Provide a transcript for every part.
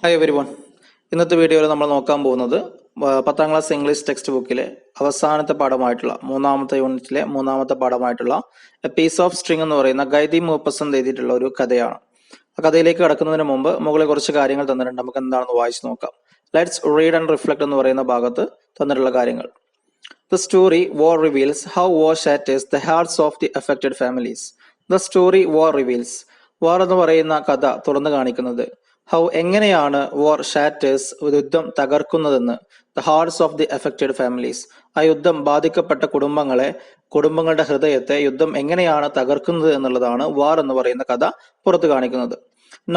Hi every one. ഇന്നത്തെ വീഡിയോയിൽ നമ്മൾ നോക്കാൻ പോകുന്നത് 10ാം ക്ലാസ് ഇംഗ്ലീഷ് ടെക്സ്റ്റ് ബുക്കിലെ അവസാനത്തെ പാഠമായിട്ടുള്ള മൂന്നാമത്തെ യൂണിറ്റിലെ മൂന്നാമത്തെ പാഠമായിട്ടുള്ള എ പീസ് ഓഫ് സ്ട്രിങ് എന്ന് പറയുന്ന ഗൈതി മൂപ്പസന്ത് എഴുതിയിട്ടുള്ള ഒരു കഥയാണ്. ആ കഥയിലേക്ക് കടക്കുന്നതിന് മുമ്പ് മുകളിൽ കുറച്ച് കാര്യങ്ങൾ തന്നിട്ടുണ്ട്. നമുക്ക് എന്താണെന്ന് വായിച്ചു നോക്കാം. ലെറ്റ്സ് റീഡ് ആൻഡ് റിഫ്ലക്ട് എന്ന് പറയുന്ന ഭാഗത്ത് തന്നിട്ടുള്ള കാര്യങ്ങൾ. The story war reveals how war shatters the hearts of the affected families. The story war reveals. വാർ എന്ന് പറയുന്ന കഥ തുറന്നു കാണിക്കുന്നത് ഹൗ എങ്ങനെയാണ് വാർ ഷാറ്റേഴ്സ് യുദ്ധം തകർക്കുന്നതെന്ന് the hearts of the affected families. ആ യുദ്ധം ബാധിക്കപ്പെട്ട കുടുംബങ്ങളുടെ ഹൃദയത്തെ യുദ്ധം എങ്ങനെയാണ് തകർക്കുന്നത് എന്നുള്ളതാണ് വാർ എന്ന് പറയുന്ന കഥ പുറത്തു കാണിക്കുന്നത്.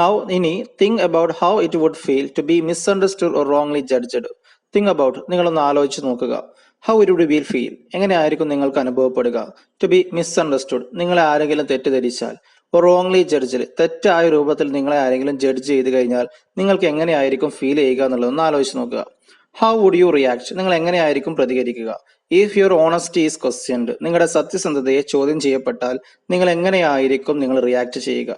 നൗ ഇനി think about how it would feel to be misunderstood or wrongly judged. Think about, നിങ്ങളൊന്ന് ആലോചിച്ച് നോക്കുക. How it would be feel, എങ്ങനെയായിരിക്കും നിങ്ങൾക്ക് അനുഭവപ്പെടുക. ടു ബി മിസ്അണ്ടർസ്റ്റുഡ്, നിങ്ങളെ ആരെങ്കിലും തെറ്റിദ്ധരിച്ചാൽ. റോങ്ലി ജഡ്ജിൽ, തെറ്റായ രൂപത്തിൽ നിങ്ങളെ ആരെങ്കിലും ജഡ്ജ് ചെയ്ത് കഴിഞ്ഞാൽ നിങ്ങൾക്ക് എങ്ങനെയായിരിക്കും ഫീൽ ചെയ്യുക എന്നുള്ളതൊന്ന് ആലോചിച്ച് നോക്കുക. ഹൗ വുഡ് യു റിയാക്ട്, നിങ്ങൾ എങ്ങനെയായിരിക്കും പ്രതികരിക്കുക. If your honesty is questioned, നിങ്ങളുടെ സത്യസന്ധതയെ ചോദ്യം ചെയ്യപ്പെട്ടാൽ നിങ്ങൾ എങ്ങനെയായിരിക്കും നിങ്ങൾ റിയാക്ട് ചെയ്യുക.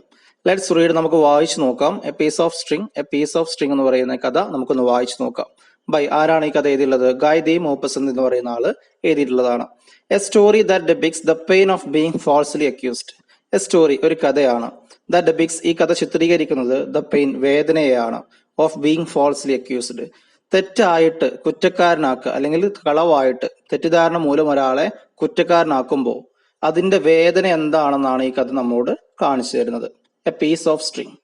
ലെറ്റ്സ് റീഡ്, നമുക്ക് വായിച്ചു നോക്കാം. A piece of string. A piece of string എന്ന് പറയുന്ന കഥ നമുക്കൊന്ന് വായിച്ചു നോക്കാം. ബൈ ആരാണ് ഈ കഥ എഴുതിയുള്ളത്? ഗൈതി മൂപ്പസന്ത് എന്ന് പറയുന്ന ആള് എഴുതിയിട്ടുള്ളതാണ്. A story that depicts the pain of being falsely accused. A story, ഒരു കഥയാണ്. ദാറ്റ് ഡെപിക്ട്സ്, ഈ കഥ ചിത്രീകരിക്കുന്നത് ദ പെയിൻ, വേദനയാണ്. ഓഫ് ബീങ് ഫാൾസ്ലി അക്യൂസ്ഡ്, തെറ്റായിട്ട് കുറ്റക്കാരനാക്കുക അല്ലെങ്കിൽ കളവായിട്ട് തെറ്റിദ്ധാരണ മൂലം ഒരാളെ കുറ്റക്കാരനാക്കുമ്പോൾ അതിന്റെ വേദന എന്താണെന്നാണ് ഈ കഥ നമ്മോട് കാണിച്ചു തരുന്നത്. എ പീസ് ഓഫ് സ്ട്രിങ്,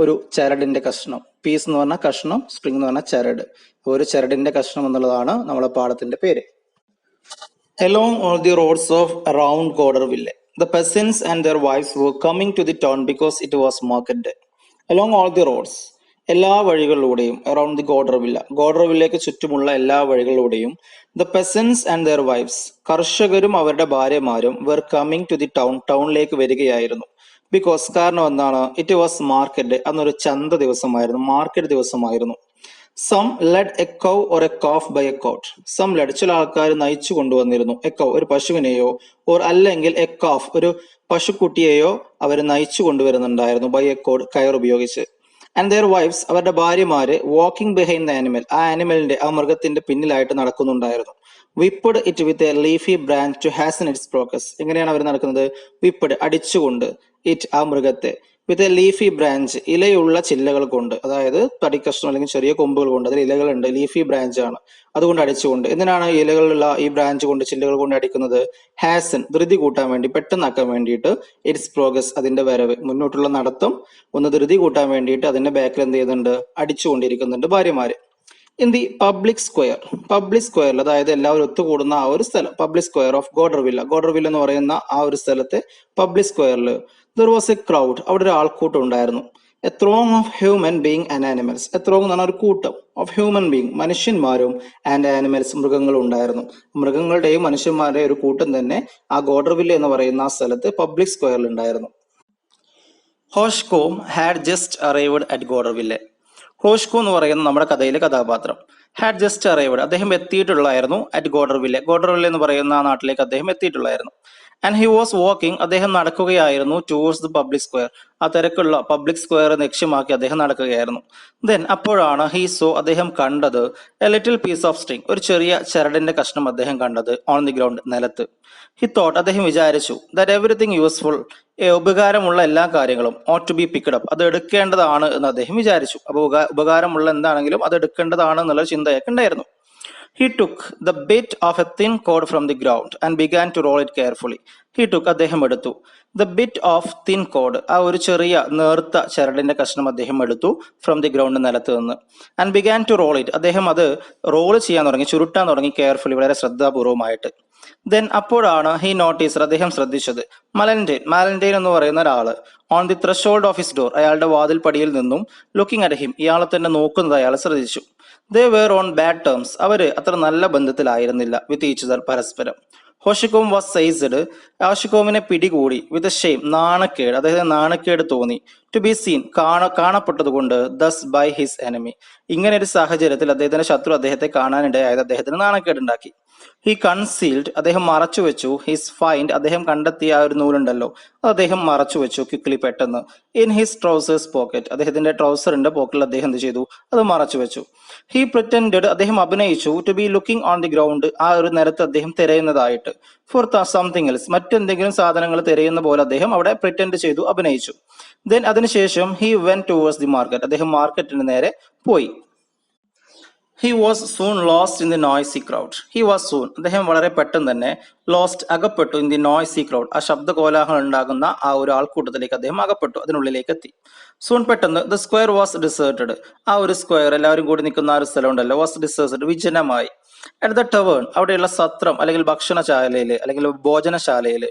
ഒരു ചരടിന്റെ കഷ്ണം. പീസ് എന്ന് പറഞ്ഞാൽ കഷ്ണം, സ്ട്രിങ് എന്ന് പറഞ്ഞാൽ ചരട്. ഒരു ചരടിന്റെ കഷ്ണം എന്നുള്ളതാണ് നമ്മളെ പാഠത്തിന്റെ പേര്. Along all the roads of around Goderville, the peasants and their wives were coming to the town because it was market day. Along all the roads, എല്ലാ വഴികളിലൂടെയും അറൌണ്ട് ദി ഗോഡർവില്ലേക്ക് ചുറ്റുമുള്ള എല്ലാ വഴികളിലൂടെയും the peasants and their wives, കർഷകരും അവരുടെ ഭാര്യമാരും were coming to the ടൗണിലേക്ക് വരികയായിരുന്നു. ബിക്കോസ്, കാരണം എന്താണ്? ഇറ്റ് വാസ് മാർക്കറ്റ് ഡേ, അന്നൊരു ചന്ത ദിവസമായിരുന്നു, മാർക്കറ്റ് ദിവസമായിരുന്നു. Some led a cow or a calf by a cord. Some led, ചില ആൾക്കാർ നയിച്ചു കൊണ്ടുവന്നിരുന്നു. എ കൗ, ഒരു പശുവിനെയോ, ഓർ അല്ലെങ്കിൽ എ കാഫ്, ഒരു പശുക്കുട്ടിയെയോ അവർ നയിച്ചു കൊണ്ടുവരുന്നുണ്ടായിരുന്നു. ബൈ എ കോട്ട്, കയർ ഉപയോഗിച്ച്. ആൻഡ് ദെയർ വൈഫ്സ്, അവരുടെ ഭാര്യമാര് വാക്കിംഗ് ബിഹൈൻഡ് ദ ആനിമൽ, ആ ആനിമലിന്റെ, ആ മൃഗത്തിന്റെ പിന്നിലായിട്ട് നടക്കുന്നുണ്ടായിരുന്നു. Whipped it with a leafy branch to hasten its progress. എങ്ങനെയാണ് അവർ നടക്കുന്നത്? വിപ്പഡ്, അടിച്ചുകൊണ്ട്, ഇറ്റ്, ആ മൃഗത്തെ, വിത്ത് എ ലീഫി ബ്രാഞ്ച്, ഇലയുള്ള ചില്ലകൾ കൊണ്ട്, അതായത് തടിക്കഷ്ണം അല്ലെങ്കിൽ ചെറിയ കൊമ്പുകൾ കൊണ്ട്, അതിൽ ഇലകളുണ്ട്, ലീഫി ബ്രാഞ്ച് ആണ്, അതുകൊണ്ട് അടിച്ചുകൊണ്ട്. എന്തിനാണ് ഇലകളുള്ള ഈ ബ്രാഞ്ച് കൊണ്ട്, ചില്ലകൾ കൊണ്ട് അടിക്കുന്നത്? ഹാസൻ, ധൃതി കൂട്ടാൻ വേണ്ടി, പെട്ടെന്നാക്കാൻ വേണ്ടിയിട്ട്. ഇറ്റ്സ് പ്രോഗ്രസ്, അതിന്റെ വരവ്, മുന്നോട്ടുള്ള നടത്തം ഒന്ന് ധൃതി കൂട്ടാൻ വേണ്ടിയിട്ട് അതിന്റെ ബാക്കിൽ എന്ത് ചെയ്യുന്നുണ്ട്? അടിച്ചുകൊണ്ടിരിക്കുന്നുണ്ട് ഭാര്യമാര്. ഇൻ ദി പബ്ലിക് സ്ക്വയറിൽ, അതായത് എല്ലാവരും ഒത്തുകൂടുന്ന ആ ഒരു സ്ഥലം, പബ്ലിക് സ്ക്വയർ ഓഫ് ഗോഡർവില്ല എന്ന് പറയുന്ന ആ ഒരു സ്ഥലത്തെ പബ്ലിക് സ്ക്വയറിൽ ദർ വാസ് എ ക്രൗഡ്, അവിടെ ഒരു ആൾക്കൂട്ടം ഉണ്ടായിരുന്നു. A throng of human being and animals. A throng എന്ന് പറഞ്ഞ ഒരു കൂട്ടം, ഓഫ് ഹ്യൂമൻ ബീങ്, മനുഷ്യന്മാരും, ആൻഡ് ആനിമൽസ്, മൃഗങ്ങളും ഉണ്ടായിരുന്നു. മൃഗങ്ങളുടെയും മനുഷ്യന്മാരുടെയും ഒരു കൂട്ടം തന്നെ ആ ഗോഡർവില്ല എന്ന് പറയുന്ന ആ സ്ഥലത്ത് പബ്ലിക് സ്ക്വയറിൽ ഉണ്ടായിരുന്നു. ഹോഷ്കോം ഹാഡ് ജസ്റ്റ് അറൈവ്ഡ് അറ്റ് ഗോഡർവില്ലെ. ഹോഷ്കോ എന്ന് പറയുന്ന നമ്മുടെ കഥയിലെ കഥാപാത്രം. ഹാഡ് ജസ്റ്റ് അറൈവ്ഡ്, അദ്ദേഹം എത്തിയിട്ടുള്ളായിരുന്നു. അറ്റ് ഗോഡർവില്ലെ എന്ന് പറയുന്ന ആ നാട്ടിലേക്ക് അദ്ദേഹം എത്തിയിട്ടുള്ളായിരുന്നു. ആൻഡ് ഹി വാസ് വാക്കിംഗ്, അദ്ദേഹം നടക്കുകയായിരുന്നു. ടുവേഴ്സ് ദി പബ്ലിക് സ്ക്വയർ, ആ തിരക്കുള്ള പബ്ലിക് സ്ക്വയർ ലക്ഷ്യമാക്കി അദ്ദേഹം നടക്കുകയായിരുന്നു. ദെൻ, അപ്പോഴാണ് ഹി സോ, അദ്ദേഹം കണ്ടത്, a little piece of string, ഒരു ചെറിയ ചരടിന്റെ കഷ്ണം അദ്ദേഹം കണ്ടത്. ഓൺ ദി ഗ്രൗണ്ട്, നിലത്ത്. ഹി തോട്ട്, അദ്ദേഹം വിചാരിച്ചു, ദാറ്റ് എവറിത്തിങ് യൂസ്ഫുൾ, ഉപകാരമുള്ള എല്ലാ കാര്യങ്ങളും, ought to be picked up, അത് എടുക്കേണ്ടതാണ് എന്ന് അദ്ദേഹം വിചാരിച്ചു. അപ്പോൾ ഉപകാരമുള്ള എന്താണെങ്കിലും അത് എടുക്കേണ്ടതാണ് എന്നുള്ള ചിന്തയൊക്കെ ഉണ്ടായിരുന്നു. He took the bit of a thin cord from the ground and began to roll it carefully. അദ്ദേഹം എടുത്തു, the bit of thin cord, ആ ഒരു ചെറിയ നേർത്ത ചരടിന്റെ കഷ്ണം അദ്ദേഹം എടുത്തു, ഫ്രം ദി ഗ്രൗണ്ട്, നിലത്ത് നിന്ന്. And began to roll it, അദ്ദേഹം അത് റോൾ ചെയ്യാൻ തുടങ്ങി, ചുരുട്ടാൻ തുടങ്ങി, കെയർഫുള്ളി, വളരെ ശ്രദ്ധാപൂർവമായിട്ട്. ദെൻ, അപ്പോഴാണ് ഹി നോട്ടീസ്, അദ്ദേഹം ശ്രദ്ധിച്ചത്, മാലൻറ്റൈൻ എന്ന് പറയുന്ന ഒരാള്, on the threshold of his door, അയാളുടെ വാതിൽ പടിയിൽ നിന്നും, ലുക്കിംഗ് അറ്റ് ഹിം, ഇയാളെ തന്നെ നോക്കുന്നത് അയാൾ ശ്രദ്ധിച്ചു. They were on bad terms, അവര് അത്ര നല്ല ബന്ധത്തിലായിരുന്നില്ല. വിത്ത് ഈച്ച് അതർ, പരസ്പരം. ഹോഷിക്കോം വാസ് സൈസ്ഡ്, ഹോഷിക്കോമിനെ പിടികൂടി. വിത്ത് ഷെയിം, നാണക്കേട്, അദ്ദേഹത്തിന് നാണക്കേട് തോന്നി. ടു ബി സീൻ, കാണപ്പെട്ടതുകൊണ്ട്. ദസ് ബൈ ഹിസ് എനിമി, ഇങ്ങനെ ഒരു സാഹചര്യത്തിൽ അദ്ദേഹത്തിന്റെ ശത്രു അദ്ദേഹത്തെ കാണാനിടയായത് അദ്ദേഹത്തിന് നാണക്കേടുണ്ടാക്കി. ഹി കൺസീൽഡ് അദ്ദേഹം മറച്ചു വെച്ചു. ഹിസ് ഫൈൻഡ് അദ്ദേഹം കണ്ടെത്തിയ ആ ഒരു നൂലുണ്ടല്ലോ അത് അദ്ദേഹം മറച്ചു വെച്ചു ക്വിക്ലി പെട്ടെന്ന്. ഇൻ ഹിസ് ട്രൗസേഴ്സ് പോക്കറ്റ് അദ്ദേഹത്തിന്റെ ട്രൗസറിന്റെ പോക്കറ്റിൽ അദ്ദേഹം എന്ത് ചെയ്തു, അത് മറച്ചു വെച്ചു. ഹി പ്രിറ്റൻഡഡ് അദ്ദേഹം അഭിനയിച്ചു to be looking on the ground ആ ഒരു നിലത്ത് അദ്ദേഹം തിരയുന്നതായിട്ട്. ഫോർ സംതിങ് എൽസ് മറ്റെന്തെങ്കിലും സാധനങ്ങൾ തിരയുന്ന പോലെ അദ്ദേഹം അവിടെ പ്രിറ്റൻഡ് ചെയ്തു, അഭിനയിച്ചു. ദെൻ അതിനുശേഷം he when towards the market അദ്ദേഹം മാർക്കറ്റിന് നേരെ പോയി. He was soon lost in the noisy crowd. He was soon അദ്ദേഹം വളരെ പെട്ടെന്ന് തന്നെ ലോസ്റ്റ് അകപ്പെട്ടു ഇൻ ദി നോയ്സി ക്രൗഡ് ആ ശബ്ദ കോലാഹലം ഉണ്ടാകുന്ന ആ ഒരു ആൾക്കൂട്ടത്തിലേക്ക് അദ്ദേഹം അകപ്പെട്ടു, അതിനുള്ളിലേക്ക് എത്തി. സൂൺ പെട്ടെന്ന് ദ സ്ക്വയർ വാസ് ഡിസേർട്ടഡ് ആ ഒരു സ്ക്വയർ എല്ലാവരും കൂടി നിൽക്കുന്ന ആ ഒരു സ്ഥലം ഉണ്ടല്ലോ വാസ് ഡിസേർട്ടഡ് വിജനമായി. അറ്റ് ദ ടവേൺ അവിടെയുള്ള സത്രം അല്ലെങ്കിൽ ഭക്ഷണശാലയില് അല്ലെങ്കിൽ ഭോജനശാലയില്.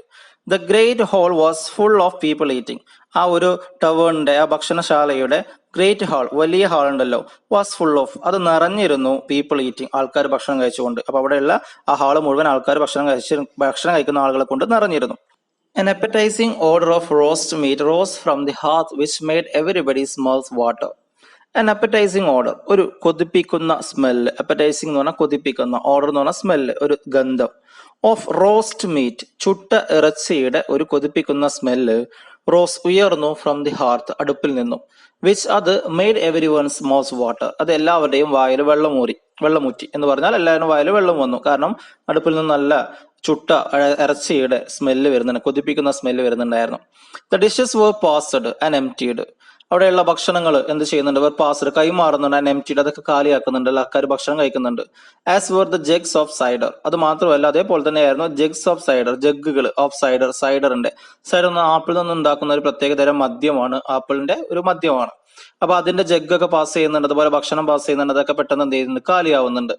The great hall was full of people eating ആ ഒരു ടവേണിന്റെ ആ ഭക്ഷണശാലയുടെ ഗ്രേറ്റ് ഹാൾ വലിയ ഹാൾ ഉണ്ടല്ലോ വാസ് ഫുൾ ഓഫ് അത് നിറഞ്ഞിരുന്നു പീപ്പിൾ ഈറ്റിംഗ് ആൾക്കാർ ഭക്ഷണം കഴിച്ചുകൊണ്ട്. അപ്പൊ അവിടെയുള്ള ആ ഹാള് മുഴുവൻ ആൾക്കാർ ഭക്ഷണം കഴിക്കുന്ന ആളുകളെ കൊണ്ട് നിറഞ്ഞിരുന്നു. An appetizing odor of roast meat rose from the hearth which made everybody's mouth water. An appetizing odor ഒരു കൊതിപ്പിക്കുന്ന സ്മെല്ല്. appetizing എന്ന് പറഞ്ഞാൽ കൊതിപ്പിക്കുന്ന, ഓർഡർ എന്ന് പറഞ്ഞാൽ സ്മെല്ല്, ഒരു ഗന്ധം. ഓഫ് റോസ്റ്റ് മീറ്റ് ചുട്ട ഇറച്ചിയുടെ ഒരു കൊതിപ്പിക്കുന്ന സ്മെല്ല്. റോസ് ഉയർന്നു ഫ്രം ദി ഹാർത്ത് അടുപ്പിൽ നിന്നും. വിച്ച് അത് made every one's mouth water അത് എല്ലാവരുടെയും വായിൽ വെള്ളമൂറ്റി എന്ന് പറഞ്ഞാൽ എല്ലാവരും വായിൽ വെള്ളം വന്നു. കാരണം അടുപ്പിൽ നിന്ന് നല്ല ചുട്ട ഇറച്ചിയുടെ സ്മെല്ല് വരുന്നുണ്ട്, കൊതിപ്പിക്കുന്ന സ്മെല്ല് വരുന്നുണ്ടായിരുന്നു. The dishes were passed and emptied അവിടെയുള്ള ഭക്ഷണങ്ങൾ എന്ത് ചെയ്യുന്നുണ്ട്, വർ പാസ്ഡ് കൈമാറുന്നുണ്ട് ആൻഡ് എംപ്റ്റീഡ് അതൊക്കെ കാലിയാക്കുന്നുണ്ട്, ആൾക്കാർ ഭക്ഷണം കഴിക്കുന്നുണ്ട്. As were the jugs of cider അത് മാത്രമല്ല അതേപോലെ തന്നെയായിരുന്നു ജഗ്സ് ഓഫ് സൈഡർ ജഗ്ഗുകൾ ഓഫ് സൈഡർ സൈഡറിന്റെ സൈഡർ എന്ന ആപ്പിളിൽ നിന്ന് ഉണ്ടാക്കുന്ന ഒരു പ്രത്യേകതരം മദ്യമാണ്, ആപ്പിളിന്റെ ഒരു മദ്യമാണ്. അപ്പൊ അതിന്റെ ജഗ്ഗൊക്കെ പാസ് ചെയ്യുന്നുണ്ട്, അതുപോലെ ഭക്ഷണം പാസ് ചെയ്യുന്നുണ്ട്, അതൊക്കെ പെട്ടെന്ന് എന്ത് ചെയ്യുന്നുണ്ട്, കാലിയാവുന്നുണ്ട്.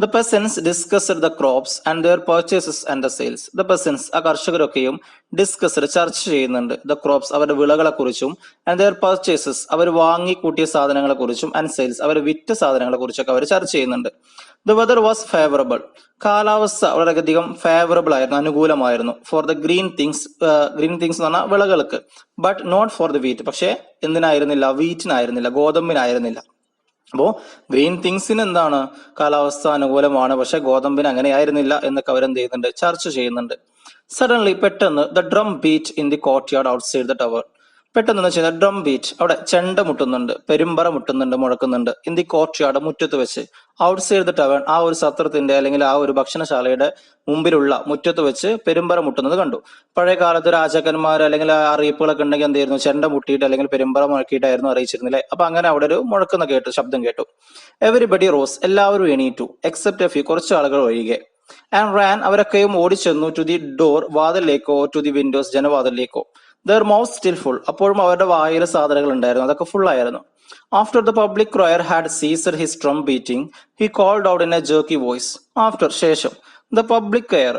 The peasants discussed the crops and their purchases and the sales. The peasants ആ കർഷകരൊക്കെയും ഡിസ്കസ്ഡ് ചർച്ച ചെയ്യുന്നുണ്ട് the crops അവരുടെ വിളകളെ കുറിച്ചും and their purchases അവർ വാങ്ങി കൂട്ടിയ സാധനങ്ങളെ കുറിച്ചും and sales അവർ വിറ്റ സാധനങ്ങളെ കുറിച്ചൊക്കെ അവർ ചർച്ച ചെയ്യുന്നുണ്ട്. The weather was favorable കാലാവസ്ഥ വളരെയധികം ഫേവറബിൾ ആയിരുന്നു, അനുകൂലമായിരുന്നു. ഫോർ ദ ഗ്രീൻ തിങ്സ് എന്ന് പറഞ്ഞാൽ വിളകൾക്ക്. But not for the wheat പക്ഷേ എന്തിനായിരുന്നില്ല, വീറ്റിനായിരുന്നില്ല, ഗോതമ്പിനായിരുന്നില്ല. അപ്പോ ഗ്രീൻ തിങ്സിന് എന്താണ് കാലാവസ്ഥ അനുകൂലമാണ്, പക്ഷെ ഗോതമ്പിന് അങ്ങനെയായിരുന്നില്ല എന്നൊക്കെ അവരെന്ത് ചെയ്യുന്നുണ്ട്, ചർച്ച ചെയ്യുന്നുണ്ട്. സഡൻലി പെട്ടെന്ന് the drum beat in the court yard outside the tower പെട്ടെന്ന് എന്ന് വെച്ചാൽ ഡ്രം ബീറ്റ് അവിടെ ചെണ്ട മുട്ടുന്നുണ്ട്, പെരുമ്പറ മുട്ടുന്നുണ്ട്, മുഴക്കുന്നുണ്ട്. ഇൻ ദി കോർട്ട് യാർഡ് മുറ്റത്ത് വെച്ച്. ഔട്ട്സൈഡ് ദ ടവർ ആ ഒരു സത്രത്തിന്റെ അല്ലെങ്കിൽ ആ ഒരു ഭക്ഷണശാലയുടെ മുമ്പിലുള്ള മുറ്റത്ത് വെച്ച് പെരുമ്പറ മുട്ടുന്നത് കണ്ടു. പഴയ കാലത്ത് രാജാക്കന്മാർ അല്ലെങ്കിൽ അറിയിപ്പുകളൊക്കെ ഉണ്ടെങ്കിൽ എന്ത് ചെയ്യുന്നു, ചെണ്ട മുട്ടിയിട്ട് അല്ലെങ്കിൽ പെരുമ്പറ മുഴക്കിയിട്ടായിരുന്നു അറിയിച്ചിരുന്നില്ലേ. അപ്പൊ അങ്ങനെ അവിടെ ഒരു മുഴക്കുന്ന ശബ്ദം കേട്ടു. എവരിബഡി റോസ് എല്ലാവരും എണീറ്റു എക്സെപ്റ്റ് എ ഫ്യൂ കുറച്ച് ആളുകൾ ഒഴികെ. ആൻഡ് റാൻ അവരൊക്കെയും ഓടിച്ചെന്നു ടു ദി ഡോർ വാതിലേക്കോ ടു ദി വിൻഡോസ് ജനവാതിലേക്കോ. ദർ മൗത്ത് സ്റ്റിൽ ഫുൾ അപ്പോഴും അവരുടെ വായിൽ സാധനങ്ങൾ ഉണ്ടായിരുന്നു, അതൊക്കെ ഫുൾ ആയിരുന്നു. After the public crier had ceased his drum beating he called out in a jerky voice. After ശേഷം ദ പബ്ലിക് ക്രയർ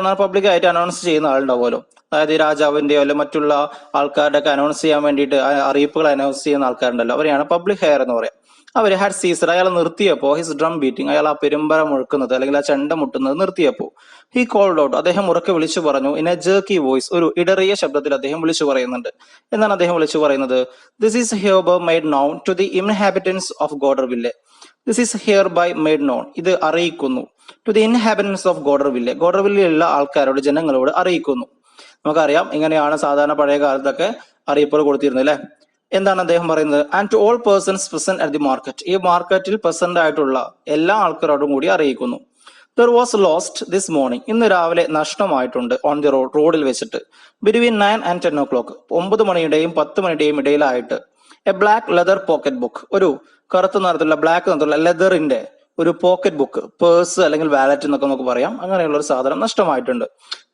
എന്നാൽ പബ്ലിക് ആയിട്ട് അനൗൺസ് ചെയ്യുന്ന ആളുണ്ടാവുമല്ലോ, അതായത് രാജാവിന്റെയോ അല്ലെ മറ്റുള്ള ആൾക്കാരുടെ ഒക്കെ അനൗൺസ് ചെയ്യാൻ വേണ്ടിയിട്ട് അറിയിപ്പുകൾ അനൗൺസ് ചെയ്യുന്ന ആൾക്കാരുണ്ടല്ലോ, അവരെയാണ് പബ്ലിക് ഹെയർ എന്ന് പറയാം. അവർ ഹാഡ് സീസർ അയാൾ നിർത്തിയപ്പോ ഹിസ് ഡ്രം ബീറ്റിംഗ് അയാൾ ആ പെരുമ്പറ മുഴക്കുന്നത് അല്ലെങ്കിൽ ആ ചെണ്ട മുട്ടുന്നത് നിർത്തിയപ്പോ. ഹി കോൾഡ് ഔട്ട് അദ്ദേഹം ഉറക്കെ വിളിച്ചു പറഞ്ഞു. ഇൻ എ ജേർക്കി വോയിസ് ഒരു ഇടറിയ ശബ്ദത്തിൽ അദ്ദേഹം വിളിച്ചു പറയുന്നുണ്ട്. എന്നാണ് അദ്ദേഹം വിളിച്ചു പറയുന്നത്? This is hereby made known to the inhabitants of Goderville. This is hereby made known ഇത് അറിയിക്കുന്നു. To the inhabitants of Goderville ഗോഡർവില്ലുള്ള ആൾക്കാരോട് ജനങ്ങളോട് അറിയിക്കുന്നു. നമുക്കറിയാം ഇങ്ങനെയാണ് സാധാരണ പഴയ കാലത്തൊക്കെ അറിയിപ്പുകൾ കൊടുത്തിരുന്നത് അല്ലെ. എന്താണ് അദ്ദേഹം പറയുന്നത്? And to all persons present at the market ഈ മാർക്കറ്റിൽ പ്രസന്റ് ആയിട്ടുള്ള എല്ലാ ആൾക്കാരോടും കൂടി അറിയിക്കുന്നു. There was lost this morning ഇന്ന് രാവിലെ നഷ്ടമായിട്ടുണ്ട് ഓൺ ദി റോഡ് റോഡിൽ വെച്ചിട്ട്. ബിറ്റ്വീൻ 9 and 10 o'clock 9 മണിയുടെയും 10 മണിയുടെയും ഇടയിലായിട്ട്. A black leather pocket book ഒരു കറുത്ത നിറത്തിലുള്ള ബ്ലാക്ക് നിറത്തിലുള്ള ലെതറിന്റെ ഒരു പോക്കറ്റ് ബുക്ക്, പേഴ്സ് അല്ലെങ്കിൽ വാലറ്റ് എന്നൊക്കെ നമുക്ക് പറയാം, അങ്ങനെയുള്ള ഒരു സാധനം നഷ്ടമായിട്ടുണ്ട്.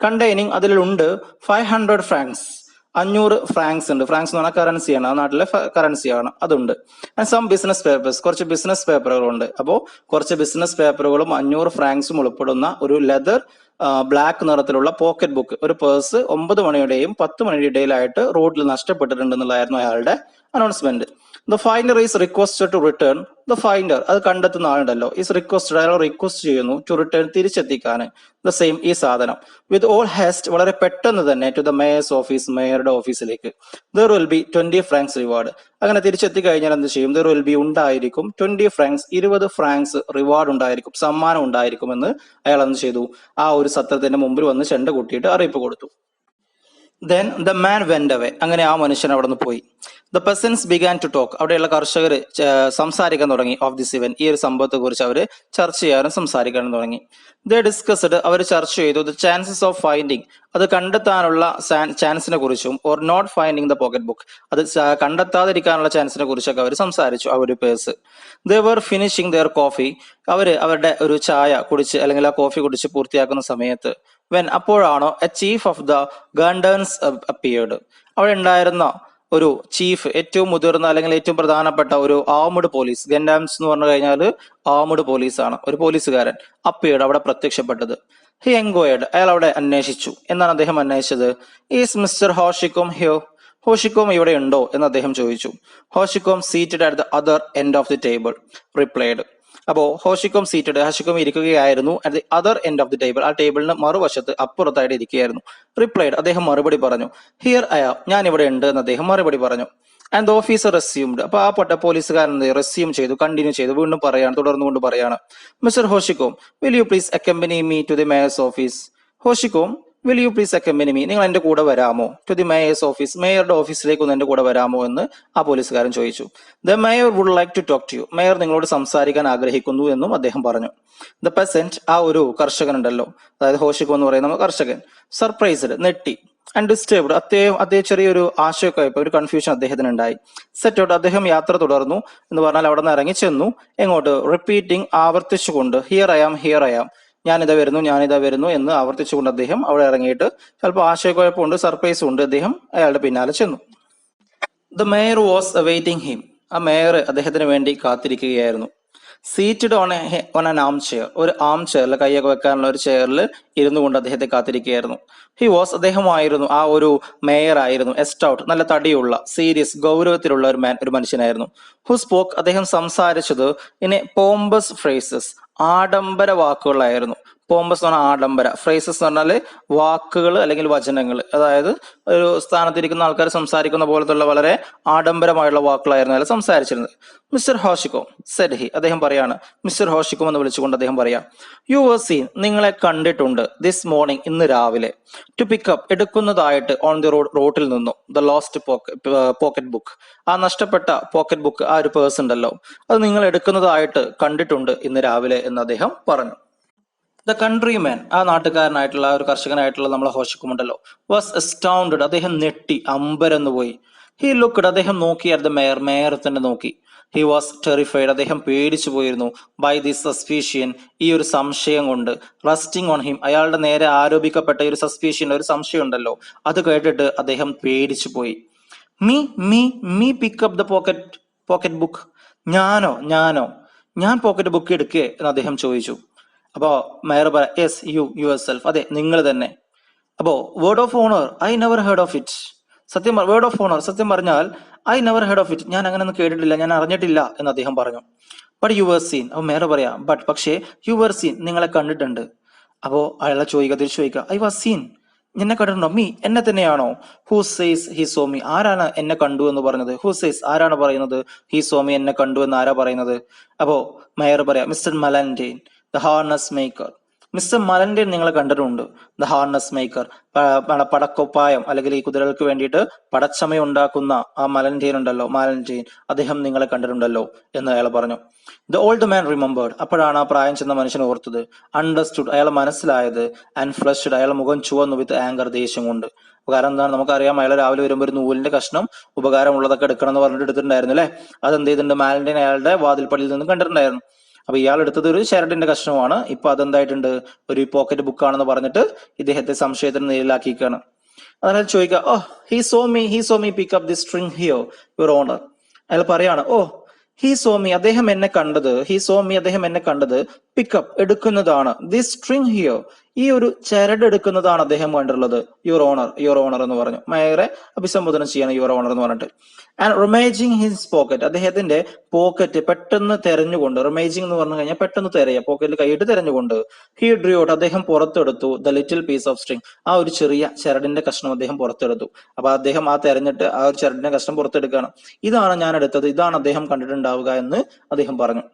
കണ്ടെയ്നിങ് അതിലുണ്ട് 500 francs 500 ഫ്രാങ്ക്സ് ഉണ്ട്. ഫ്രാങ്ക്സ് എന്ന് പറഞ്ഞാൽ കറൻസിയാണ്, ആ നാട്ടിലെ കറൻസിയാണ്, അതുണ്ട്. ആൻഡ് സം ബിസിനസ് പേപ്പേഴ്സ് കുറച്ച് ബിസിനസ് പേപ്പറുകളുണ്ട്. അപ്പോൾ കുറച്ച് ബിസിനസ് പേപ്പറുകളും 500 ഫ്രാങ്ക്സും ഉൾപ്പെടുന്ന ഒരു ലെതർ ബ്ലാക്ക് നിറത്തിലുള്ള പോക്കറ്റ് ബുക്ക് ഒരു പേഴ്സ് 9 മണിയുടെയും 10 മണിയുടെ ഇടയിലായിട്ട് റോഡിൽ നഷ്ടപ്പെട്ടിട്ടുണ്ടെന്നുള്ളതായിരുന്നു അയാളുടെ announcement. The finer is requested to return the finder അത് കണ്ടെത്തുന്ന ആളുണ്ടല്ലോ ഈസ് റിക്വസ്റ്റഡ് അയാൾ റിക്വസ്റ്റ് ചെയ്യുന്നു ടു റിട്ടേൺ തിരിച്ചെത്തിക്കാൻ ദ സെയിം ഈ സാധനം വിത്ത് ഓൾ ഹാസ്റ്റ് വളരെ പെട്ടെന്ന് തന്നെ ടു ദ മേയേഴ്സ് ഓഫീസ് മേയറുടെ ഓഫീസിലേക്ക്. There will be 20 Franks reward. അങ്ങനെ തിരിച്ചെത്തി കഴിഞ്ഞാൽ എന്ത് ചെയ്യും? ദർ വിൽ ബി ഉണ്ടായിരിക്കും 20 ഫ്രാങ്ക്സ് 20 ഫ്രാങ്ക്സ് റിവാർഡ് ഉണ്ടായിരിക്കും, സമ്മാനം ഉണ്ടായിരിക്കുമെന്ന് അയാൾ എന്ത് ചെയ്തു? ആ ഒരു സത്രത്തിന്റെ മുമ്പിൽ വന്ന് ചെണ്ട കൊട്ടിയിട്ട് അറിയിപ്പ് കൊടുത്തു. Then the man went away. അങ്ങനെ ആ മനുഷ്യൻ അവിടെ നിന്ന് പോയി. The peasants began to talk. അവിടെയുള്ള കർഷകർ സംസാരിക്കാൻ തുടങ്ങി ഓഫ് ദിസ് ഇവന്റ്. ഈ ഒരു സംഭവത്തെ കുറിച്ച് അവർ ചർച്ച ചെയ്യാനും സംസാരിക്കാനും തുടങ്ങി. The discussed. അവർ ചർച്ച ചെയ്തു ദ ചാൻസസ് ഓഫ് ഫൈൻഡിങ്. അത് കണ്ടെത്താനുള്ള ചാൻസിനെ കുറിച്ചും or not finding the pocket book. അത് കണ്ടെത്താതിരിക്കാനുള്ള ചാൻസിനെ കുറിച്ചൊക്കെ അവർ സംസാരിച്ചു. ആ ഒരു purse. They were finishing their coffee. അവരുടെ ഒരു ചായ കുടിച്ച് അല്ലെങ്കിൽ ആ കോഫി കുടിച്ച് പൂർത്തിയാക്കുന്ന സമയത്ത് വെൻ അപ്പോഴാണോ a chief of the gendarmes appeared. അവിടെ ഉണ്ടായിരുന്ന ഒരു ചീഫ്, ഏറ്റവും മുതിർന്ന അല്ലെങ്കിൽ ഏറ്റവും പ്രധാനപ്പെട്ട ഒരു ആർമഡ് പോലീസ്, ഗൻഡാംസ് എന്ന് പറഞ്ഞു കഴിഞ്ഞാൽ ആർമഡ് പോലീസാണ്, ഒരു പോലീസുകാരൻ അപ്പിയേർഡ് അവിടെ പ്രത്യക്ഷപ്പെട്ടത്. He enquired. അയാൾ അവിടെ അന്വേഷിച്ചു. എന്നാണ് അദ്ദേഹം അന്വേഷിച്ചത്? Is mister ഹോഷിക്കോം ഹിയോ. ഹോഷിക്കോം ഇവിടെ ഉണ്ടോ എന്ന് അദ്ദേഹം ചോദിച്ചു. Hauchecorne seated at the other end of the table replied. അപ്പോ ഹോഷിക്കോം സീറ്റഡ്, ഹോഷിക്കോം ഇരിക്കുകയായിരുന്നു at the other end of the table, ആ ടേബിളിന് മറുവശത്ത് അപ്പുറത്തായിട്ട് ഇരിക്കുകയായിരുന്നു. റിപ്ലൈഡ്. അദ്ദേഹം മറുപടി പറഞ്ഞു. Here I am. ഞാൻ ഇവിടെ ഉണ്ട് എന്ന് അദ്ദേഹം മറുപടി പറഞ്ഞു. And the officer resumed. അപ്പൊ ആ പോലീസുകാരൻ റെസ്യൂം ചെയ്തു, കണ്ടിന്യൂ ചെയ്തു, വീണ്ടും പറയാണ്, തുടർന്നുകൊണ്ട് പറയാണ്. Mister Hauchecorne will you please accompany me to the mayor's office. Hauchecorne will you please accompany me. നിങ്ങൾ എന്റെ കൂടെ വരാമോ? To the mayor's office. മേയറുടെ ഓഫീസിലേക്ക് ഒന്ന് എന്റെ കൂടെ വരാമോ എന്ന് ആ പോലീസുകാരൻ ചോദിച്ചു. The mayor would like to talk to you. Mayor നിങ്ങളോട് സംസാരിക്കാൻ ആഗ്രഹിക്കുന്നു എന്നും അദ്ദേഹം പറഞ്ഞു. ദ പെസന്റ്, ആ ഒരു കർഷകൻ ഉണ്ടല്ലോ, അതായത് ഹോഷിക്കോ എന്ന് പറയുന്ന കർഷകൻ, സർപ്രൈസ്ഡ്, നെട്ടി, ആൻഡ് ഡിസ്റ്റർബ്ഡ്, അദ്ദേഹം ചെറിയൊരു ആശയക്കുഴപ്പം, ഒരു കൺഫ്യൂഷൻ അദ്ദേഹത്തിന് ഉണ്ടായി. Set out. അദ്ദേഹം യാത്ര തുടർന്നു എന്ന് പറഞ്ഞാൽ അവിടെ നിന്ന് ഇറങ്ങി ചെന്നു. എങ്ങോട്ട്? റിപ്പീറ്റിംഗ്, ആവർത്തിച്ചുകൊണ്ട്, here I am, here I am, ഞാനിതാ വരുന്നു എന്ന് ആവർത്തിച്ചുകൊണ്ട് അദ്ദേഹം അവിടെ ഇറങ്ങിയിട്ട് ചിലപ്പോൾ ആശയക്കുഴപ്പമുണ്ട്, സർപ്രൈസും ഉണ്ട്, അദ്ദേഹം അയാളുടെ പിന്നാലെ ചെന്നു. The mayor was awaiting him. ആ മേയർ അദ്ദേഹത്തിന് വേണ്ടി കാത്തിരിക്കുകയായിരുന്നു. Seated on an am chair. ഒരു ആം ചെയറിൽ, കൈയൊക്കെ വെക്കാനുള്ള ഒരു ചെയറിൽ ഇരുന്നു കൊണ്ട് അദ്ദേഹത്തെ കാത്തിരിക്കുകയായിരുന്നു. ഹി വാസ്, അദ്ദേഹമായിരുന്നു, ആ ഒരു മേയർ ആയിരുന്നു, എസ്റ്റൗട്ട്, നല്ല തടിയുള്ള, സീരിയസ്, ഗൗരവത്തിലുള്ള ഒരു മനുഷ്യനായിരുന്നു. ഹു സ്പോക്ക്, അദ്ദേഹം സംസാരിച്ചത് ഇൻ എ പോംബസ് ഫ്രേസസ്, ആഡംബര വാക്കുകളായിരുന്നു. പോംബസ് എന്ന് പറഞ്ഞാൽ ആഡംബര, ഫ്രേസസ് എന്ന് പറഞ്ഞാല് വാക്കുകൾ അല്ലെങ്കിൽ വചനങ്ങൾ, അതായത് ഒരു സ്ഥാനത്തിരിക്കുന്ന ആൾക്കാർ സംസാരിക്കുന്ന പോലത്തുള്ള വളരെ ആഡംബരമായുള്ള വാക്കുകളായിരുന്നു അയാൾ സംസാരിച്ചിരുന്നത്. Mister Hauchecorne said he. അദ്ദേഹം പറയാണ്, മിസ്റ്റർ ഹോഷിക്കോം എന്ന് വിളിച്ചുകൊണ്ട് അദ്ദേഹം പറയാം, യു വർ സീൻ, നിങ്ങളെ കണ്ടിട്ടുണ്ട്, ദിസ് മോർണിംഗ്, ഇന്ന് രാവിലെ, ടു പിക്കപ്പ്, എടുക്കുന്നതായിട്ട്, ഓൺ ദി റോഡിൽ നിന്നും, ദ ലോസ്റ്റ് പോക്കറ്റ് ബുക്ക്, ആ നഷ്ടപ്പെട്ട പോക്കറ്റ് ബുക്ക്, ആ ഒരു പേഴ്സ് ഉണ്ടല്ലോ, അത് നിങ്ങൾ എടുക്കുന്നതായിട്ട് കണ്ടിട്ടുണ്ട് ഇന്ന് രാവിലെ എന്ന് അദ്ദേഹം പറഞ്ഞു. ദ കൺട്രിമാൻ, ആ നാട്ടുകാരനായിട്ടുള്ള, ആ ഒരു കർഷകനായിട്ടുള്ള നമ്മളെ ഹോഷിക്കോം ഉണ്ടല്ലോ, വാസ് അസ്റ്റൗണ്ടഡ്, അദ്ദേഹം ഞെട്ടി, അമ്പരന്ന് പോയി. ഹി ലുക്ക്ഡ്, അദ്ദേഹം നോക്കി അറ്റ് ദ മേയർ, മേയർ തന്നെ നോക്കി. ഹി വാസ് ടെറിഫൈഡ്, അദ്ദേഹം പേടിച്ചു പോയിരുന്നു. ബൈ ദിസ് സസ്പീഷ്യൻ, ഈ ഒരു സംശയം കൊണ്ട്. റസ്റ്റിംഗ് ഓൺ ഹിം, അയാളുടെ നേരെ ആരോപിക്കപ്പെട്ട ഒരു സസ്പീഷ്യൻ, ഒരു സംശയം ഉണ്ടല്ലോ, അത് കേട്ടിട്ട് അദ്ദേഹം പേടിച്ചു പോയി. Me me me pickup the pocket book. ഞാനോ ഞാൻ പോക്കറ്റ് ബുക്ക് എടുക്കേ എന്ന് അദ്ദേഹം ചോദിച്ചു. അപ്പോ മേയർ പറ, യെസ് യുവർ സെൽഫ്, അതെ നിങ്ങൾ തന്നെ. അപ്പോ word of honour, I never heard of it. Word of honour, സത്യം പറഞ്ഞാൽ I never heard of it, ഞാൻ അങ്ങനെ ഒന്നും കേട്ടിട്ടില്ല, ഞാൻ അറിഞ്ഞിട്ടില്ല എന്ന് അദ്ദേഹം പറഞ്ഞു. But you were seen. അപ്പൊ മേയർ പറയാ, പക്ഷേ യു വർ സീൻ, നിങ്ങളെ കണ്ടിട്ടുണ്ട്. അപ്പോ അയാളെ തിരിച്ചു ചോദിക്കുക, ഐ വാസ് സീൻ, എന്നെ കണ്ടിട്ടുണ്ടോ? മീ, എന്നെ തന്നെയാണോ? Who says he saw me, ആരാണ് എന്നെ കണ്ടു എന്ന് പറയുന്നത്? ഹൂ സേസ്, ആരാണ് പറയുന്നത്? ഹി സോ മീ, എന്നെ കണ്ടു എന്ന് ആരാ പറയുന്നത്? അപ്പോ മേയർ പറയാ, mister Malandain, the harness maker. Mister Malandain നിങ്ങളെ കണ്ടിട്ടുണ്ട്. ദ ഹാർനസ് മേക്കർ, പടക്കൊപ്പായം അല്ലെങ്കിൽ ഈ കുതിരകൾക്ക് വേണ്ടിയിട്ട് പടച്ചമയം ഉണ്ടാക്കുന്ന ആ മലൻഡൈൻ ഉണ്ടല്ലോ, അദ്ദേഹം നിങ്ങളെ കണ്ടിട്ടുണ്ടല്ലോ എന്ന് അയാൾ പറഞ്ഞു. ദ ഓൾഡ് മാൻ റിമെമ്പേർഡ്, അപ്പോഴാണ് ആ പ്രായം ചെന്ന മനുഷ്യൻ ഓർത്തത്. അണ്ടർസ്റ്റുഡ്, അയാൾ മനസ്സിലായത്. ആൻഡ് ഫ്ലഷ്ഡ്, അയാൾ മുഖം ചുവന്നു വിത്ത് ആങ്കർ, ദേഷ്യം കൊണ്ട്. കാരണം എന്താണ്, നമുക്കറിയാം, അയാൾ രാവിലെ വരുമ്പോൾ ഒരു നൂലിന്റെ കഷ്ണം ഉപകാരമുള്ളതൊക്കെ എടുക്കണം എന്ന് പറഞ്ഞിട്ട് എടുത്തിട്ടുണ്ടായിരുന്നു അല്ലെ. അതെന്ത് ചെയ്തിട്ടുണ്ട്? മാലൻഡൈൻ അയാളുടെ വാതിൽപ്പടിയിൽ നിന്ന് കണ്ടിട്ടുണ്ടായിരുന്നു. അപ്പൊ ഇയാൾ എടുത്തത് ഒരു ഷെരഡിന്റെ കഷ്ണമാണ്. ഇപ്പൊ അതെന്തായിട്ടുണ്ട്? ഒരു പോക്കറ്റ് ബുക്കാണെന്ന് പറഞ്ഞിട്ട് ഇദ്ദേഹത്തെ സംശയത്തിന് നേരിലാക്കിയിരിക്കുകയാണ്. അതായത് ചോദിക്കുക, oh he saw me pick up the string here your honour. അയാൾ പറയാണ്, ഓ ഹി സോ മീ, അദ്ദേഹം എന്നെ കണ്ടത് പിക്കപ്പ്, എടുക്കുന്നതാണ്, ദി സ്ട്രിങ് ഹിയർ, ഈ ഒരു ചരട് എടുക്കുന്നതാണ് അദ്ദേഹം കണ്ടിട്ടുള്ളത്. യുവർ ഓണർ എന്ന് പറഞ്ഞു. മേയറെ അഭിസംബോധന ചെയ്യണം യുവർ ഓണർ എന്ന് പറഞ്ഞിട്ട്. ആൻഡ് റിമേജിങ് ഹിസ് പോക്കറ്റ്, അദ്ദേഹത്തിന്റെ പോക്കറ്റ് പെട്ടെന്ന് തെരഞ്ഞുകൊണ്ട്, റിമേജിങ് എന്ന് പറഞ്ഞു കഴിഞ്ഞാൽ പെട്ടെന്ന് തെരയുക, പോക്കറ്റിൽ കൈയിട്ട് തെരഞ്ഞുകൊണ്ട്, ഹി ഡ്രൂ ഔട്ട്, അദ്ദേഹം പുറത്തെടുത്തു the little piece of string, ആ ഒരു ചെറിയ ചരടിന്റെ കഷ്ണം അദ്ദേഹം പുറത്തെടുത്തു. അപ്പൊ അദ്ദേഹം ആ തെരഞ്ഞിട്ട് ആ ഒരു ചരടിന്റെ കഷ്ണം പുറത്തെടുക്കുകയാണ്. ഇതാണ് ഞാൻ എടുത്തത്, ഇതാണ് അദ്ദേഹം കണ്ടിട്ടുണ്ടാവുക എന്ന് അദ്ദേഹം പറഞ്ഞു.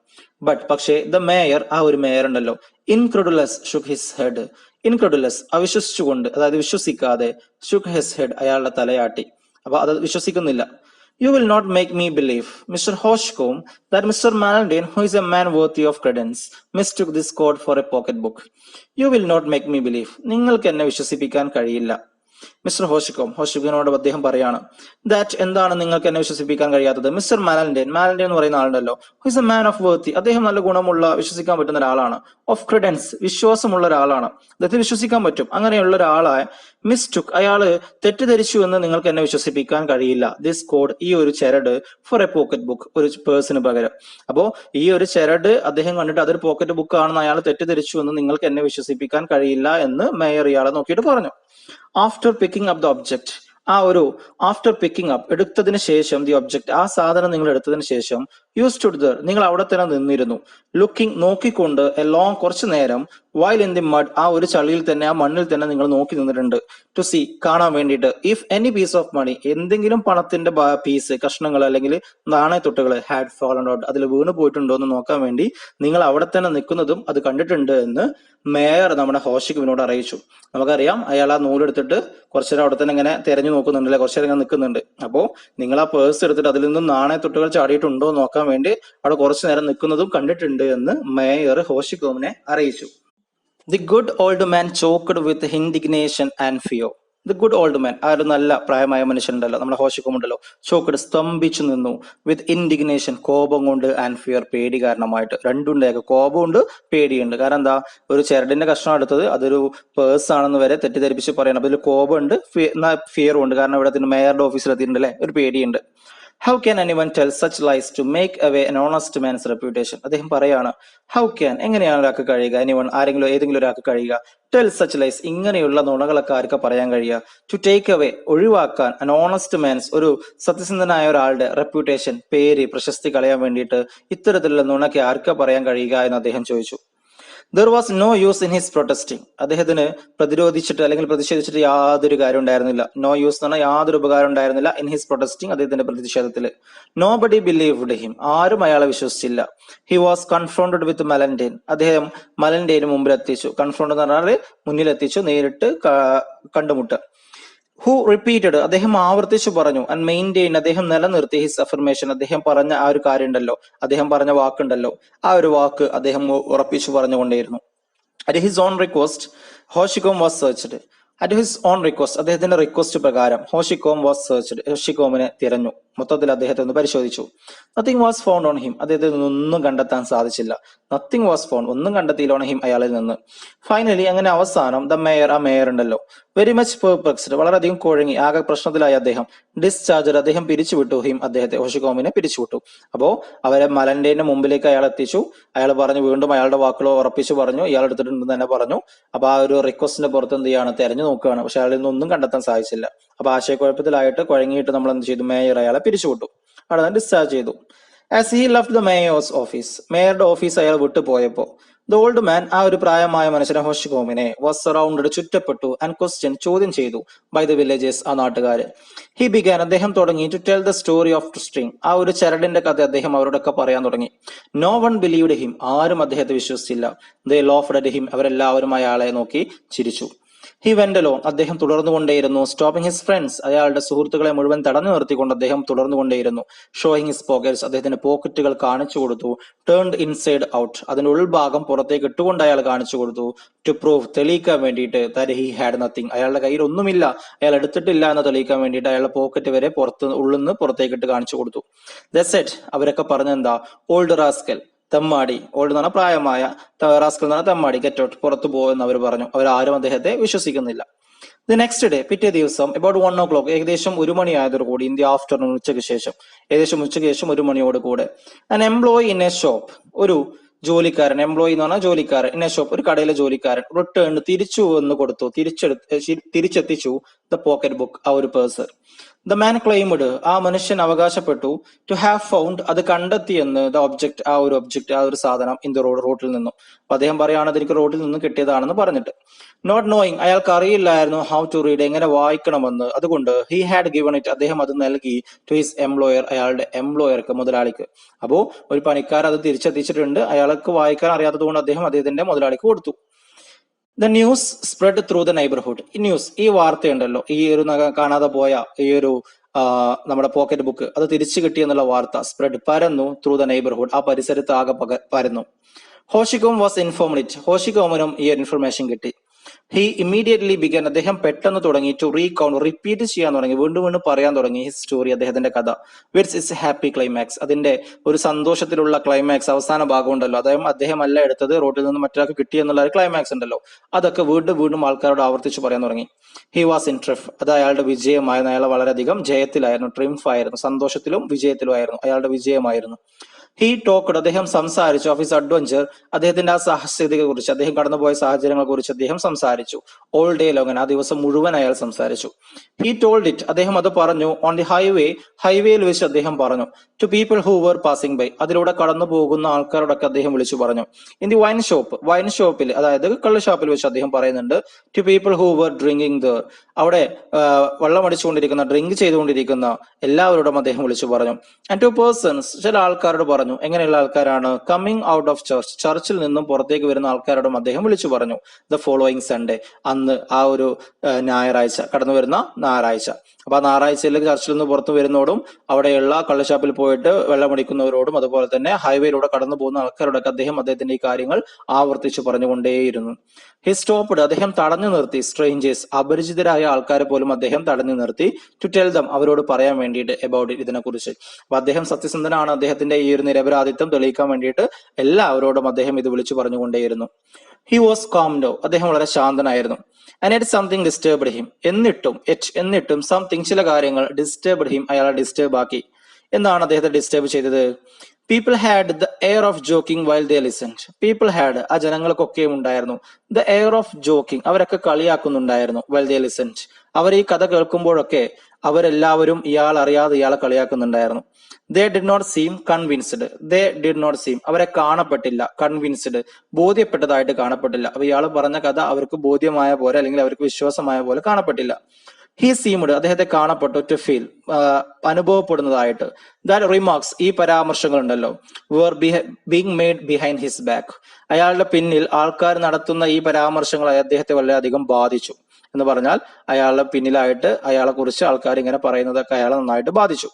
പക്ഷേ ദ മേയർ, ആ ഒരു മേയർ ഉണ്ടല്ലോ, ഇൻക്രെഡുലസ് ഷുക്ക് ഹിസ് ഹെഡ്, ഇൻക്രെഡുലസ് അവിശ്വസിച്ചുകൊണ്ട്, അതായത് വിശ്വസിക്കാതെ, ഷുക്ക് ഹിസ് ഹെഡ് അയാളുടെ തലയാട്ടി. അപ്പൊ അത് വിശ്വസിക്കുന്നില്ല. You will not make me believe, Mr. Hoshcombe, that Mr. Mallandane, who is a man worthy of credence, mistook this code for a pocketbook. You will not make me believe. നിങ്ങൾക്ക് എന്നെ വിശ്വസിപ്പിക്കാൻ കഴിയില്ല. Mister ഹോഷിക്കോമിനോട് അദ്ദേഹം പറയാണ്, that, എന്താണ് നിങ്ങൾക്ക് എന്നെ വിശ്വസിപ്പിക്കാൻ കഴിയാത്തത്? Mister Malandain എന്ന് പറയുന്ന ആളുണ്ടല്ലോ, who is a man of worthy, അദ്ദേഹം നല്ല ഗുണമുള്ള, വിശ്വസിക്കാൻ പറ്റുന്ന ഒരാളാണ്. ഓഫ് ക്രെഡൻസ്, വിശ്വാസമുള്ള ഒരാളാണ്, അദ്ദേഹത്തെ വിശ്വസിക്കാൻ പറ്റും. അങ്ങനെയുള്ള ഒരാളായ മിസ്റ്റുക്ക്, അയാള് തെറ്റിദ്ധരിച്ചു എന്ന് നിങ്ങൾക്ക് എന്നെ വിശ്വസിപ്പിക്കാൻ കഴിയില്ല. ദിസ് കോഡ്, ഈ ഒരു ചരട്, ഫോർ എ പോക്കറ്റ് ബുക്ക്, ഒരു പേഴ്സിന് പകരം. അപ്പോ ഈ ഒരു ചരട് അദ്ദേഹം കണ്ടിട്ട് അതൊരു പോക്കറ്റ് ബുക്ക് ആണെന്ന് അയാൾ തെറ്റിദ്ധരിച്ചു എന്ന് നിങ്ങൾക്ക് എന്നെ വിശ്വസിപ്പിക്കാൻ കഴിയില്ല എന്ന് മേയർ ഇയാളെ നോക്കിയിട്ട് പറഞ്ഞു. After picking up the object, ആ ഒരു ആഫ്റ്റർ പിക്കിംഗ് അപ്പ്, എടുത്തതിന് ശേഷം, ദി ഒബ്ജക്ട്, ആ സാധനം നിങ്ങൾ എടുത്തതിന് ശേഷം, യു സ്റ്റുഡ് ദർ, നിങ്ങൾ അവിടെ തന്നെ നിന്നിരുന്നു, ലുക്കിംഗ്, നോക്കിക്കൊണ്ട്, എ ലോങ്, കുറച്ചു നേരം, വൈൽ ഇൻ ദി മഡ്, ആ ഒരു ചളിയിൽ തന്നെ, ആ മണ്ണിൽ തന്നെ നിങ്ങൾ നോക്കി നിന്നിട്ടുണ്ട്, ടു സീ, കാണാൻ വേണ്ടിയിട്ട്, if any piece of money, എന്തെങ്കിലും പണത്തിന്റെ പീസ്, കഷ്ണങ്ങൾ അല്ലെങ്കിൽ നാണയത്തൊട്ടുകൾ, ഹാഡ് ഫാളൻ ഔട്ട്, അതിൽ വീണ് പോയിട്ടുണ്ടോ എന്ന് നോക്കാൻ വേണ്ടി നിങ്ങൾ അവിടെ തന്നെ നിൽക്കുന്നതും അത് കണ്ടിട്ടുണ്ട് എന്ന് മേയർ നമ്മുടെ ഹോഷിക്കുവിനോട് അറിയിച്ചു. നമുക്കറിയാം, അയാൾ ആ നൂലെടുത്തിട്ട് കുറച്ചു നേരം അവിടെ തന്നെ ഇങ്ങനെ തെരഞ്ഞു നോക്കുന്നുണ്ടല്ലേ, കുറച്ചു നേരം ഇങ്ങനെ നിൽക്കുന്നുണ്ട്. അപ്പോ നിങ്ങൾ ആ പേഴ്സ് എടുത്തിട്ട് അതിൽ നിന്നും നാണയത്തൊട്ടുകൾ ചാടിയിട്ടുണ്ടോ എന്ന് നോക്കാൻ വേണ്ടി അവിടെ കുറച്ചു നേരം നിൽക്കുന്നതും കണ്ടിട്ടുണ്ട് എന്ന് മേയർ ഹോഷിക്കോമിനെ അറിയിച്ചു. The good old man choked with indignation and fear. The good old man, ആ ഒരു നല്ല പ്രായമായ മനുഷ്യനുണ്ടല്ലോ, നമ്മുടെ ഹോഷിക്കോമുണ്ടല്ലോ, ചോക്ക്ഡ്, സ്തംഭിച്ചു നിന്നു, വിത്ത് ഇൻഡിഗ്നേഷൻ, കോപം കൊണ്ട്, ആൻഡ് ഫിയർ, പേടി കാരണമായിട്ട്. രണ്ടുണ്ടായേക്കും, കോപമുണ്ട്, പേടിയുണ്ട്. കാരണം എന്താ, ഒരു ചരടിന്റെ കഷ്ണം എടുത്തത് അതൊരു പേഴ്സ് ആണെന്ന് വരെ തെറ്റിദ്ധരിപ്പിച്ച് പറയണം. അതിൽ കോപമുണ്ട്, ഫിയറും ഉണ്ട്. കാരണം ഇവിടെ മേയറുടെ ഓഫീസിൽ എത്തിയിട്ടുണ്ട് അല്ലെ, ഒരു പേടിയുണ്ട്. How can anyone tell such lies to make away an honest man's reputation? അദ്ദേഹം പറയാണ്, ഹൗ ക്യാൻ, എങ്ങനെയാണ് ഒരാൾക്ക് കഴിയുക, എനിവൺ, ആരെങ്കിലും, ഏതെങ്കിലും ഒരാൾക്ക് കഴിയുക, ടെൽ സച്ച് ലൈസ്, ഇങ്ങനെയുള്ള നുണകളൊക്കെ ആർക്ക് പറയാൻ കഴിയുക, ടു ടേക്ക് അവേ, ഒഴിവാക്കാൻ, an honest man's, ഒരു സത്യസന്ധനായ ഒരാളുടെ റെപ്യൂട്ടേഷൻ, പേര്, പ്രശസ്തി കളയാൻ വേണ്ടിയിട്ട് ഇത്തരത്തിലുള്ള നുണയ്ക്ക് ആർക്ക് പറയാൻ കഴിയുക എന്ന് അദ്ദേഹം ചോദിച്ചു. There was no use in his protesting, അദ്ദേഹത്തിന് പ്രതിരോധിച്ചിട്ട് അല്ലെങ്കിൽ പ്രതിഷേധിച്ചിട്ട് യാതൊരു കാര്യം ഉണ്ടായിരുന്നില്ല. നോ യൂസ് എന്ന് പറഞ്ഞാൽ യാതൊരു ഉപകാരം ഉണ്ടായിരുന്നില്ല. ഇൻ ഹിസ് പ്രൊട്ടസ്റ്റിംഗ്, അദ്ദേഹത്തിന്റെ പ്രതിഷേധത്തിൽ. നോ ബഡി ബിലീവ്ഡ് ഹിം, ആരും അയാളെ വിശ്വസിച്ചില്ല. ഹി വാസ് കൺഫ്രോണ്ടഡ് വിത്ത് മലൻഡേൻ, അദ്ദേഹം മലൻഡേന് മുമ്പിൽ എത്തിച്ചു. കൺഫ്രോണ്ട് എന്ന് പറഞ്ഞാൽ മുന്നിലെത്തിച്ചു, നേരിട്ട് കണ്ടുമുട്ടുക. ഹു റിപ്പീറ്റഡ്, അദ്ദേഹം ആവർത്തിച്ചു പറഞ്ഞു. ആൻഡ് മെയിൻറ്റെയിൻ, അദ്ദേഹം നിലനിർത്തി. ഹിസ് അഫർമേഷൻ, അദ്ദേഹം പറഞ്ഞ ആ ഒരു കാര്യം ഉണ്ടല്ലോ, അദ്ദേഹം പറഞ്ഞ വാക്കുണ്ടല്ലോ, ആ ഒരു വാക്ക് അദ്ദേഹം ഉറപ്പിച്ചു പറഞ്ഞുകൊണ്ടേയിരുന്നു. At his own request Hauchecorne was searched. At his own request, അദ്ദേഹത്തിന്റെ റിക്വസ്റ്റ് പ്രകാരം ഹോഷിക്കോം വാസ് സെർച്ച്ഡ്, ഹോഷിക്കോമിനെ തിരഞ്ഞു, മൊത്തത്തിൽ അദ്ദേഹത്തെ ഒന്ന് പരിശോധിച്ചു. Nothing was found on him, അദ്ദേഹത്തിൽ നിന്നൊന്നും കണ്ടെത്താൻ സാധിച്ചില്ല. നത്തിങ് വാസ് ഫൗണ്ട്, ഒന്നും കണ്ടെത്തിയില്ല ഓൺ ഹിം, അയാളിൽ നിന്ന്. ഫൈനലി, അങ്ങനെ അവസാനം, ദ മേയർ, ആ മേയർ ഉണ്ടല്ലോ, വെരി മച്ച് പെർപ്ലക്സ്ഡ്, വളരെയധികം കുഴങ്ങി, ആകെ പ്രശ്നത്തിലായി അദ്ദേഹം. ഡിസ്ചാർജർ, അദ്ദേഹം പിരിച്ചുവിട്ടു. ഹിം, അദ്ദേഹത്തെ, ഹോഷിക്കോമിനെ പിരിച്ചുവിട്ടു. അപ്പോ അവരെ മലൻഡേന്റെ മുമ്പിലേക്ക് അയാൾ എത്തിച്ചു. അയാൾ പറഞ്ഞു, വീണ്ടും അയാളുടെ വാക്കുകൾ ഉറപ്പിച്ചു പറഞ്ഞു, ഇയാൾ എടുത്തിട്ടുണ്ടെന്ന് തന്നെ പറഞ്ഞു. അപ്പൊ ആ ഒരു റിക്വസ്റ്റിന്റെ പുറത്ത് എന്ത് ചെയ്യാണ്, തെരഞ്ഞു നോക്കുകയാണ്. പക്ഷെ അയാളിൽ നിന്നൊന്നും കണ്ടെത്താൻ സാധിച്ചില്ല. അപ്പൊ ആശയക്കുഴപ്പത്തിലായിട്ട് കുഴങ്ങിയിട്ട് നമ്മൾ എന്ത് ചെയ്തു, മേയർ അയാളെ പിരിച്ചുവിട്ടു, അവിടെ ഡിസ്ചാർജ് ചെയ്തു. As he left the mayor's office, മേയറുടെ ഓഫീസ് അയാൾ വിട്ടു പോയപ്പോ, ദ ഓൾഡ് മാൻ, ആ ഒരു പ്രായമായ മനുഷ്യനെ, ഹോഷിക്കോമിനെ, വാസ് സറൗണ്ടഡ്, ചുറ്റപ്പെട്ടു, ആൻഡ് ക്വസ്റ്റ്യൻ, ചോദ്യം ചെയ്തു, ബൈ ദ വില്ലേജേഴ്സ്, ആ നാട്ടുകാര്. ഹി ബിഗാൻ, അദ്ദേഹം തുടങ്ങി, to tell the story of string, ആ ഒരു ചരടിന്റെ കഥ അദ്ദേഹം അവരോടൊക്കെ പറയാൻ തുടങ്ങി. നോ വൺ ബിലീവ്ഡ് ഹിം, ആരും അദ്ദേഹത്തെ വിശ്വസിച്ചില്ല. ദേ ലോഫ്ഡ് അറ്റ് ഹിം, അവരെല്ലാവരും അയാളെ നോക്കി ചിരിച്ചു. ഹി വെന്റ് അലോൺ, അദ്ദേഹം തുടർന്നുകൊണ്ടേയിരുന്നു. സ്റ്റോപ്പിംഗ് ഹിസ് ഫ്രണ്ട്സ്, അയാളുടെ സുഹൃത്തുക്കളെ മുഴുവൻ തടഞ്ഞു നിർത്തിക്കൊണ്ട് അദ്ദേഹം തുടർന്നുകൊണ്ടേയിരുന്നു. ഷോയിങ് ഹിസ് പോക്കറ്റ്സ്, അദ്ദേഹത്തിന്റെ പോക്കറ്റുകൾ കാണിച്ചു കൊടുത്തു. ടേൺഡ് ഇൻസൈഡ് ഔട്ട്, അതിന്റെ ഉൾഭാഗം പുറത്തേക്ക് ഇട്ടുകൊണ്ട് അയാൾ കാണിച്ചു കൊടുത്തു. ടു പ്രൂവ്, തെളിയിക്കാൻ വേണ്ടിയിട്ട്, ദാറ്റ് ഹി ഹാഡ് നത്തിങ്, അയാളുടെ കയ്യിൽ ഒന്നുമില്ല, അയാൾ എടുത്തിട്ടില്ല എന്ന് തെളിയിക്കാൻ വേണ്ടിയിട്ട് അയാളുടെ പോക്കറ്റ് വരെ ഉള്ളിന്ന് പുറത്തേക്ക് ഇട്ട് കാണിച്ചു കൊടുത്തു. ദ സെറ്റ്, അവരൊക്കെ പറഞ്ഞെന്താ, ഓൾഡ് റാസ്കൽ, തെമ്മാടി, ഓൾഡ് എന്ന് പറഞ്ഞാൽ പ്രായമായ, റാസ്കൽ എന്ന് പറഞ്ഞാൽ തെമ്മാടി, ഗെറ്റ് ഔട്ട്, പുറത്തു പോകുമെന്ന് അവർ പറഞ്ഞു. അവരാരും അദ്ദേഹത്തെ വിശ്വസിക്കുന്നില്ല. ദി നെക്സ്റ്റ് ഡേ, പിറ്റേ ദിവസം, അബൌട്ട് 1 o'clock, ഏകദേശം 1 മണിയായതോടുകൂടി, ഇൻ ദി ആഫ്റ്റർനൂൺ, ഉച്ചയ്ക്ക് ശേഷം, ഏകദേശം ഉച്ചയ്ക്ക് ശേഷം 1 മണിയോട് കൂടെ, an employee in A shop, ഒരു ജോലിക്കാരൻ, എംപ്ലോയി എന്ന് പറഞ്ഞാൽ ജോലിക്കാരൻ, ഇൻ എ ഷോപ്പ് ഒരു കടയിലെ ജോലിക്കാരൻ, റിട്ടേൺ തിരിച്ചു എന്ന് കൊടുത്തു, തിരിച്ചെത്തിച്ചു ദ പോക്കറ്റ് ബുക്ക് ആ ഒരു പേഴ്സ്. ദ മാൻ ക്ലെയിംഡ് ആ മനുഷ്യൻ അവകാശപ്പെട്ടു ടു ഹാവ് ഫൗണ്ട് അത് കണ്ടെത്തിയെന്ന് ദ ഒബ്ജക്ട് ആ ഒരു ഒബ്ജക്ട് ആ ഒരു സാധനം ഇൻ ദ റോഡിൽ നിന്നും. അപ്പൊ അദ്ദേഹം പറയുകയാണ് എനിക്ക് റോഡിൽ നിന്ന് കിട്ടിയതാണെന്ന് പറഞ്ഞിട്ട്. നോട്ട് നോയിങ് അയാൾക്ക് അറിയില്ലായിരുന്നു ഹൗ ടു റീഡ് എങ്ങനെ വായിക്കണമെന്ന്, അതുകൊണ്ട് ഹി ഹാഡ് ഗിവൺ ഇറ്റ് അദ്ദേഹം അത് നൽകി ടു ഹിസ് എംപ്ലോയർ അയാളുടെ എംപ്ലോയർക്ക് മുതലാളിക്ക്. അപ്പോ ഒരു പണിക്കാരൻ അത് തിരിച്ചെത്തിച്ചിട്ടുണ്ട്, അയാൾക്ക് വായിക്കാൻ അറിയാത്തത് കൊണ്ട് അദ്ദേഹം അദ്ദേഹത്തിന്റെ മുതലാളിക്ക് കൊടുത്തു. The news spread through the neighbourhood. ഈ ന്യൂസ് ഈ വാർത്തയുണ്ടല്ലോ, ഈ ഒരു കാണാതെ പോയ ഈ ഒരു നമ്മുടെ പോക്കറ്റ് ബുക്ക് അത് തിരിച്ചു കിട്ടി എന്നുള്ള വാർത്ത സ്പ്രെഡ് പരന്നു ത്രൂ ദ നെയ്ബർഹുഡ് ആ പരിസരത്ത് ആകെ പരന്നു. ഹോഷിക്കോം വാസ് ഇൻഫോംഡ് ഇറ്റ് ഹോഷിക്കോമിനും ഈ ഇൻഫർമേഷൻ കിട്ടി. ഹി ഇമ്മീഡിയറ്റ്ലി ബിഗൻ അദ്ദേഹം പെട്ടെന്ന് തുടങ്ങി ടു റീകൗണ്ട് റിപ്പീറ്റ് ചെയ്യാൻ തുടങ്ങി, വീണ്ടും വീണ്ടും പറയാൻ തുടങ്ങി ഹിസ് സ്റ്റോറി അദ്ദേഹത്തിന്റെ കഥ. വിറ്റ്സ് ഇസ് ഹാപ്പി ക്ലൈമാക്സ് അതിന്റെ ഒരു സന്തോഷത്തിലുള്ള ക്ലൈമാക്സ് അവസാന ഭാഗം ഉണ്ടല്ലോ, അദ്ദേഹം അല്ല എടുത്തത്, റോഡിൽ നിന്ന് മറ്റൊരാൾക്ക് കിട്ടി എന്നുള്ള ഒരു ക്ലൈമാക്സ് ഉണ്ടല്ലോ, അതൊക്കെ വീണ്ടും വീണ്ടും ആൾക്കാരോട് ആവർത്തിച്ച് പറയാൻ തുടങ്ങി. ഹി വാസ് ഇൻ ട്രിഫ് അത് അയാളുടെ വിജയമായിരുന്നു, അയാൾ വളരെയധികം ജയത്തിലായിരുന്നു, ട്രിംഫ് ആയിരുന്നു, സന്തോഷത്തിലും വിജയത്തിലും ആയിരുന്നു, അയാളുടെ വിജയമായിരുന്നു. ഹി ടോക്ക്ഡ് അദ്ദേഹം സംസാരിച്ചു ഓഫ് ഹിസ് അഡ്വഞ്ചർ അദ്ദേഹത്തിന്റെ ആ സാഹസികതയെ കുറിച്ച്, അദ്ദേഹം കടന്നുപോയ സാഹചര്യങ്ങളെ കുറിച്ച് അദ്ദേഹം സംസാരിച്ചു. ഓൾ ഡേ ലോങ് ആ ദിവസം മുഴുവൻ അയാൾ സംസാരിച്ചു. ഹി ടോൾഡ് ഇറ്റ് അദ്ദേഹം അത് പറഞ്ഞു ഓൺ ദി ഹൈവേയിൽ വെച്ച് അദ്ദേഹം പറഞ്ഞു. To people who were passing by അതിലൂടെ കടന്നു പോകുന്ന ആൾക്കാരോടൊക്കെ അദ്ദേഹം വിളിച്ചു പറഞ്ഞു. ഇൻ ദി വൈൻ ഷോപ്പിൽ അതായത് കള്ള് ഷോപ്പിൽ വെച്ച് അദ്ദേഹം പറയുന്നുണ്ട്. To people who were drinking there അവിടെ വെള്ളം അടിച്ചുകൊണ്ടിരിക്കുന്ന ഡ്രിങ്ക് ചെയ്തുകൊണ്ടിരിക്കുന്ന എല്ലാവരോടും അദ്ദേഹം വിളിച്ചു പറഞ്ഞു. ആൻഡ് ടു പേഴ്സൺസ് ചില ആൾക്കാരോട് പറഞ്ഞു. എങ്ങനെയുള്ള ആൾക്കാരാണ്? കമ്മിങ് ഔട്ട് ഓഫ് ചർച്ചിൽ നിന്നും പുറത്തേക്ക് വരുന്ന ആൾക്കാരോടും അദ്ദേഹം വിളിച്ചു പറഞ്ഞു. ദ ഫോളോയിങ് സൺഡേ അന്ന് ആ ഒരു ഞായറാഴ്ച കടന്നു വരുന്ന ഞായറാഴ്ച. അപ്പൊ ആ ഞായറാഴ്ചയിൽ ചർച്ചിൽ നിന്ന് പുറത്തു വരുന്നതോടും അവിടെയുള്ള കള്ളുഷാപ്പിൽ പോയിട്ട് വെള്ളമടിക്കുന്നവരോടും അതുപോലെ തന്നെ ഹൈവേയിലൂടെ കടന്നു പോകുന്ന ആൾക്കാരോടൊക്കെ അദ്ദേഹത്തിന്റെ ഈ കാര്യങ്ങൾ ആവർത്തിച്ചു പറഞ്ഞുകൊണ്ടേയിരുന്നു. ഹി സ്റ്റോപ്ഡ് അദ്ദേഹം തടഞ്ഞു നിർത്തി സ്ട്രേഞ്ചേഴ്സ് അപരിചിതരായ ആൾക്കാരെ പോലും അദ്ദേഹം തടഞ്ഞു നിർത്തി ടു ടെൽ ദം അവരോട് പറയാൻ വേണ്ടിയിട്ട് അബൌട്ട് ഇതിനെ കുറിച്ച്. അപ്പൊ അദ്ദേഹം സത്യസന്ധനാണ്, അദ്ദേഹത്തിന്റെ ഈ ഒരു നിരപരാധിത്വം തെളിയിക്കാൻ വേണ്ടിയിട്ട് എല്ലാവരോടും അദ്ദേഹം ഇത് വിളിച്ചു പറഞ്ഞുകൊണ്ടേയിരുന്നു. ഹി വാസ് കാം ഡൗൺ അദ്ദേഹം വളരെ ശാന്തനായിരുന്നു. And it something disturbed him എന്നിട്ടും സംതിങ് ചില കാര്യങ്ങൾ ഡിസ്റ്റർബ്ഡ് ഹിം അയാളെ ഡിസ്റ്റർബ് ആക്കി. എന്താണ് അദ്ദേഹത്തെ ഡിസ്റ്റർബ് ചെയ്തത്? People had the air of joking while they listened people had ആ ജനങ്ങൾക്കൊക്കെയും ഉണ്ടായിരുന്നു ദ എയർ ഓഫ് ജോക്കിംഗ് അവരൊക്കെ കളിയാക്കുന്നുണ്ടായിരുന്നു. വൈൽ ദേ ലിസൺഡ് അവർ ഈ കഥ കേൾക്കുമ്പോഴൊക്കെ അവരെല്ലാവരും ഇയാൾ അറിയാതെ ഇയാളെ കളിയാക്കുന്നുണ്ടായിരുന്നു. ദേ ഡിഡ് നോട്ട് സീം അവരെ കാണപ്പെട്ടില്ല. കൺവിൻസ്ഡ് ബോധ്യപ്പെട്ടതായിട്ട് കാണപ്പെട്ടില്ല. അപ്പൊ ഇയാൾ പറഞ്ഞ കഥ അവർക്ക് ബോധ്യമായ പോലെ അല്ലെങ്കിൽ അവർക്ക് വിശ്വാസമായ പോലെ കാണപ്പെട്ടില്ല. ഹി സീംഡ് അദ്ദേഹത്തെ കാണപ്പെട്ടു ടു ഫീൽ അനുഭവപ്പെടുന്നതായിട്ട്. ദാറ്റ് റിമാർക്സ് ഈ പരാമർശങ്ങൾ ഉണ്ടല്ലോ were being made behind his back അയാളുടെ പിന്നിൽ ആൾക്കാർ നടത്തുന്ന ഈ പരാമർശങ്ങൾ അദ്ദേഹത്തെ വളരെയധികം ബാധിച്ചു. എന്ന് പറഞ്ഞാൽ അയാളുടെ പിന്നിലായിട്ട് അയാളെ കുറിച്ച് ആൾക്കാർ ഇങ്ങനെ പറയുന്നതൊക്കെ അയാളെ നന്നായിട്ട് ബാധിച്ചു.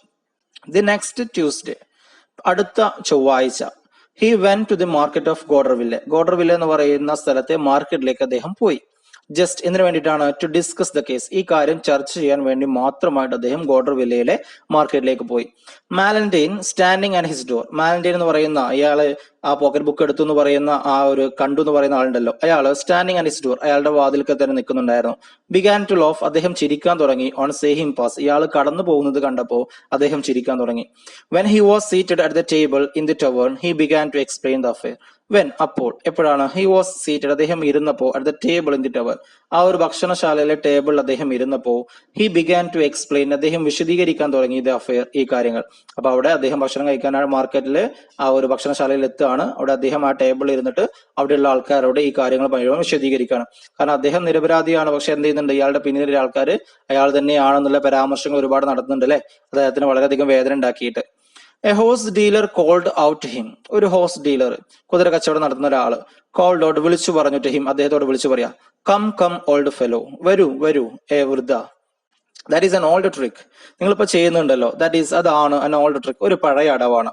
ദി നെക്സ്റ്റ് ട്യൂസ്ഡേ അടുത്ത ചൊവ്വാഴ്ച he went to the market of Goderville എന്ന് പറയുന്ന സ്ഥലത്തെ മാർക്കറ്റിലേക്ക് അദ്ദേഹം പോയി. ജസ്റ്റ് എന്തിനു വേണ്ടിയിട്ടാണ്? ടു ഡിസ്കസ് ദ കേസ് ഈ കാര്യം ചർച്ച ചെയ്യാൻ വേണ്ടി മാത്രമായിട്ട് അദ്ദേഹം ഗോഡർവില്ലയിലെ മാർക്കറ്റിലേക്ക് പോയി. മാലൻഡൈൻ സ്റ്റാൻഡിങ് ആറ്റ് ഹിസ് ഡോർ മാലൻഡൈൻ എന്ന് പറയുന്ന അയാള് ആ പോക്കറ്റ് ബുക്ക് എടുത്തു എന്ന് പറയുന്ന ആ ഒരു കണ്ടു എന്ന് പറയുന്ന ആളുണ്ടല്ലോ, അയാള് സ്റ്റാൻഡിങ് ആറ്റ് ഹിസ് ഡോർ അയാളുടെ വാതിൽക്ക് തന്നെ നിൽക്കുന്നുണ്ടായിരുന്നു. ബിഗാൻ ടു ലോഫ് അദ്ദേഹം ചിരിക്കാൻ തുടങ്ങി. ഓൺ സീയിങ് പാസ് ഇയാൾ കടന്നു പോകുന്നത് കണ്ടപ്പോൾ അദ്ദേഹം ചിരിക്കാൻ തുടങ്ങി. When he was seated at the table in the tavern he began to explain the affair. When അപ്പോൾ എപ്പോഴാണ്? ഹി വാസ് സീറ്റഡ് അദ്ദേഹം ഇരുന്നപ്പോ at the table in the tower ആ ഒരു ഭക്ഷണശാലയിലെ ടേബിളിൽ അദ്ദേഹം ഇരുന്നപ്പോ ഹി ബിഗാൻ ടു എക്സ്പ്ലെയിൻ അദ്ദേഹം വിശദീകരിക്കാൻ തുടങ്ങി ദ അഫെയർ ഈ കാര്യങ്ങൾ. അപ്പൊ അവിടെ അദ്ദേഹം ഭക്ഷണം കഴിക്കാനാണ് മാർക്കറ്റില് ആ ഒരു ഭക്ഷണശാലയിൽ എത്തുകയാണ്. അവിടെ അദ്ദേഹം ആ ടേബിളിൽ ഇരുന്നിട്ട് അവിടെയുള്ള ആൾക്കാരോട് ഈ കാര്യങ്ങൾ മുഴുവൻ വിശദീകരിക്കുകയാണ്. കാരണം അദ്ദേഹം നിരപരാധിയാണ്, പക്ഷെ എന്ത് ചെയ്യുന്നുണ്ട് ഇയാളുടെ പിന്നിലെ ആൾക്കാർ അയാൾ തന്നെയാണെന്നുള്ള പരാമർശങ്ങൾ ഒരുപാട് നടത്തുന്നുണ്ട് അല്ലെ, അദ്ദേഹത്തിന് വളരെയധികം വേദന ഉണ്ടാക്കിയിട്ട്. A horse dealer called out him ഒരു ഹോഴ്സ് ഡീലർ കുതിര കച്ചവടം നടത്തുന്ന ഒരാള് കോൾഡ് ഔട്ട് വിളിച്ചു പറഞ്ഞു ടു ഹിം അദ്ദേഹത്തോട് വിളിച്ചു പറയാ. കം ഓൾഡ് ഫെലോ വരൂ എ വൃദ്ധ. That is an old trick നിങ്ങളിപ്പോ ചെയ്യുന്നുണ്ടല്ലോ. അതാണ് an old trick ഒരു പഴയ അടവാണ്.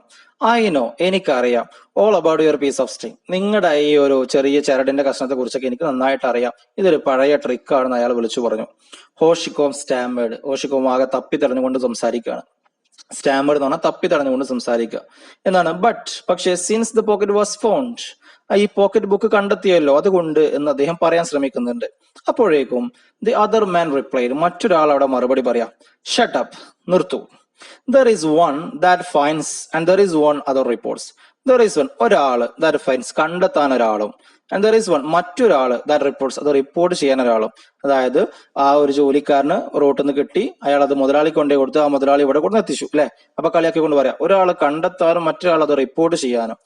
ഐ നോ എനിക്കറിയാം. All about your piece of string നിങ്ങളുടെ ഈ ഒരു ചെറിയ ചരടിന്റെ കഷ്ണത്തെ കുറിച്ചൊക്കെ എനിക്ക് നന്നായിട്ട് അറിയാം. ഇതൊരു പഴയ ട്രിക്കാണെന്ന് അയാൾ വിളിച്ചു പറഞ്ഞു. ഹോഷിക്കോം ആകെ തപ്പി തെരഞ്ഞുകൊണ്ട് സംസാരിക്കുകയാണ്. സ്റ്റാമേഡ് എന്ന് പറഞ്ഞാൽ തപ്പി തടഞ്ഞുകൊണ്ട് സംസാരിക്കുക എന്നാണ്. പക്ഷേ since the pocket was found ഈ പോക്കറ്റ് ബുക്ക് കണ്ടെത്തിയല്ലോ അതുകൊണ്ട് എന്ന് അദ്ദേഹം പറയാൻ ശ്രമിക്കുന്നുണ്ട്. അപ്പോഴേക്കും ദി അതർ മാൻ റിപ്ലൈഡ് മറ്റൊരാൾ അവിടെ മറുപടി പറയാം. ഷട്ട് അപ്പ് നിർത്തൂ. There is one that finds and there is one other reports there is one ഒരാള് ദാറ്റ് ഫൈൻസ് കണ്ടെത്താൻ ഒരാളും ആൻഡ് ദർ ഈസ് വൺ മറ്റൊരാള് ദാറ്റ് റിപ്പോർട്ട്സ് അത് റിപ്പോർട്ട് ചെയ്യാൻ ഒരാളും. അതായത് ആ ഒരു ജോലിക്കാരന് റോട്ടിൽ നിന്ന് കിട്ടി, അയാൾ അത് മുതലാളി കൊണ്ടേ കൊടുത്തു, ആ മുതലാളി ഇവിടെ കൊണ്ട് എത്തിച്ചു അല്ലെ. അപ്പൊ കളിയാക്കി കൊണ്ട് പറയാം ഒരാൾ കണ്ടെത്താനും മറ്റൊരാൾ അത് റിപ്പോർട്ട് ചെയ്യാനും.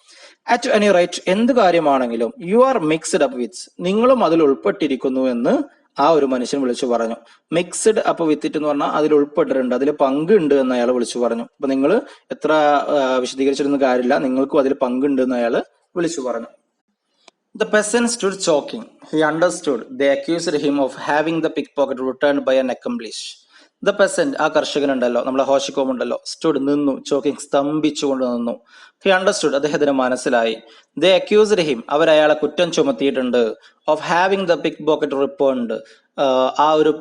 അറ്റ് എനി റേറ്റ് എന്ത് കാര്യമാണെങ്കിലും you are mixed up with നിങ്ങളും അതിൽ ഉൾപ്പെട്ടിരിക്കുന്നു എന്ന് ആ ഒരു മനുഷ്യൻ വിളിച്ചു പറഞ്ഞു. മിക്സ്ഡ് അപ്പ് വിത്തിട്ട് എന്ന് പറഞ്ഞാൽ അതിൽ ഉൾപ്പെട്ടിട്ടുണ്ട്, അതിൽ പങ്കുണ്ട് എന്ന് അയാൾ വിളിച്ചു പറഞ്ഞു. അപ്പൊ നിങ്ങൾ എത്ര വിശദീകരിച്ചിരുന്ന കാര്യമില്ല, നിങ്ങൾക്കും അതിൽ പങ്കുണ്ട് എന്ന് അയാൾ വിളിച്ചു പറഞ്ഞു. The peasant stood choking. He understood. They accused him of having the pickpocket returned by an accomplice. The peasant, ആ കർഷകനുണ്ടല്ലോ, നമ്മളെ ഹോഷിക്കോം ഉണ്ടല്ലോ, stood നിന്നു, ചോക്കിംഗ് സ്തംഭിച്ചുകൊണ്ട് നിന്നു. He understood, അദ്ദേഹത്തിന് മനസ്സിലായി. They accused him, അവർ അയാളെ കുറ്റം ചുമത്തിയിട്ടുണ്ട്. Of having the pickpocket returned, ആ ഒരു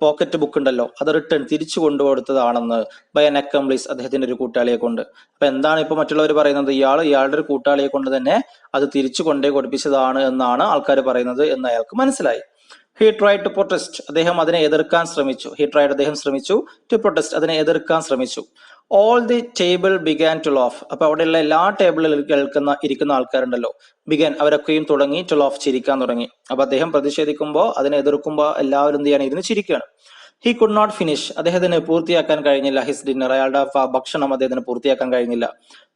പോക്കറ്റ് ബുക്ക് ഉണ്ടല്ലോ അത് റിട്ടേൺ തിരിച്ചു കൊണ്ടുകൊടുത്തതാണെന്ന് ബൈ അൻ അക്കംപ്ലീസ് അദ്ദേഹത്തിന്റെ ഒരു കൂട്ടാളിയെ കൊണ്ട്. അപ്പൊ എന്താണ് ഇപ്പൊ മറ്റുള്ളവർ പറയുന്നത്, ഇയാളുടെ ഒരു കൂട്ടാളിയെ കൊണ്ട് തന്നെ അത് തിരിച്ചു കൊണ്ടേ കൊടുപ്പിച്ചതാണ് എന്നാണ് ആൾക്കാർ പറയുന്നത് എന്ന് അയാൾക്ക് മനസ്സിലായി. ഹി ട്രൈഡ് ടു പ്രൊട്ടസ്റ്റ്, അദ്ദേഹം അതിനെ എതിർക്കാൻ ശ്രമിച്ചു. അദ്ദേഹം ശ്രമിച്ചു ടു പ്രൊട്ടസ്റ്റ്, അതിനെ എതിർക്കാൻ ശ്രമിച്ചു. All the table began to laugh, അപ്പൊ അവിടെയുള്ള എല്ലാ ടേബിളിൽ ഇരിക്കുന്ന ആൾക്കാരുണ്ടല്ലോ, ബിഗാൻ അവരൊക്കെയും തുടങ്ങി ടു ലോഫ്, ചിരിക്കാൻ തുടങ്ങി. അപ്പൊ അദ്ദേഹം പ്രതിഷേധിക്കുമ്പോൾ അതിനെ എതിർക്കുമ്പോൾ എല്ലാവരും എന്ത് ചെയ്യാണ്, ഇരുന്ന് ചിരിക്കുകയാണ്. ഹി കുഡ് നോട്ട് ഫിനിഷ്, അദ്ദേഹത്തിന് പൂർത്തിയാക്കാൻ കഴിഞ്ഞില്ല. ഹിസ് ഡിന്നർ, അയാളുടെ ഭക്ഷണം അദ്ദേഹത്തിന് പൂർത്തിയാക്കാൻ കഴിഞ്ഞില്ല.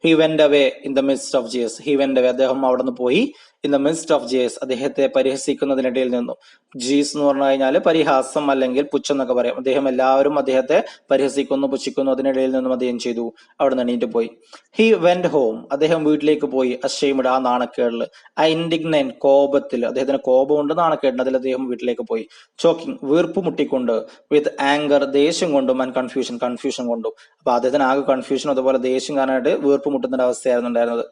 He went away in the midst of ജിയസ്, ഹി വെന്റ് അവേ, അദ്ദേഹം അവിടെ നിന്ന് പോയി. ഇൻ ദ മിസ്റ്റ് ഓഫ് ജിയസ്, അദ്ദേഹത്തെ പരിഹസിക്കുന്നതിനിടയിൽ നിന്നും. ജീസ് എന്ന് പറഞ്ഞു കഴിഞ്ഞാൽ പരിഹാസം അല്ലെങ്കിൽ പുച്ഛം എന്നൊക്കെ പറയാം. എല്ലാവരും അദ്ദേഹത്തെ പരിഹസിക്കുന്നു, പുച്ഛിക്കുന്നു, അതിനിടയിൽ നിന്നും അദ്ദേഹം ചെയ്തു അവിടെ നിന്ന് എണീറ്റ് പോയി. ഹി വെന്റ് ഹോം, അദ്ദേഹം വീട്ടിലേക്ക് പോയി. അഷെയിംഡ്, ആ നാണക്കേടിൽ. ഇൻഡിഗ്നന്റ്, കോപത്തിൽ, അദ്ദേഹത്തിന് കോപമുണ്ട്, നാണക്കേടിന്, അതിൽ അദ്ദേഹം വീട്ടിലേക്ക് പോയി. ചോക്കിംഗ്, വീർപ്പ് മുട്ടിക്കൊണ്ട്. വിത്ത് ആങ്കർ, ദേഷ്യം കൊണ്ടും. ആൻഡ് കൺഫ്യൂഷൻ കൊണ്ടും. അപ്പൊ അദ്ദേഹത്തിന് ആകെ കൺഫ്യൂഷൻ അതുപോലെ ദേഷ്യം കാരണമായിട്ട് വീർപ്പ് മുട്ടുന്ന അവസ്ഥയായിരുന്നു ഉണ്ടായിരുന്നത്.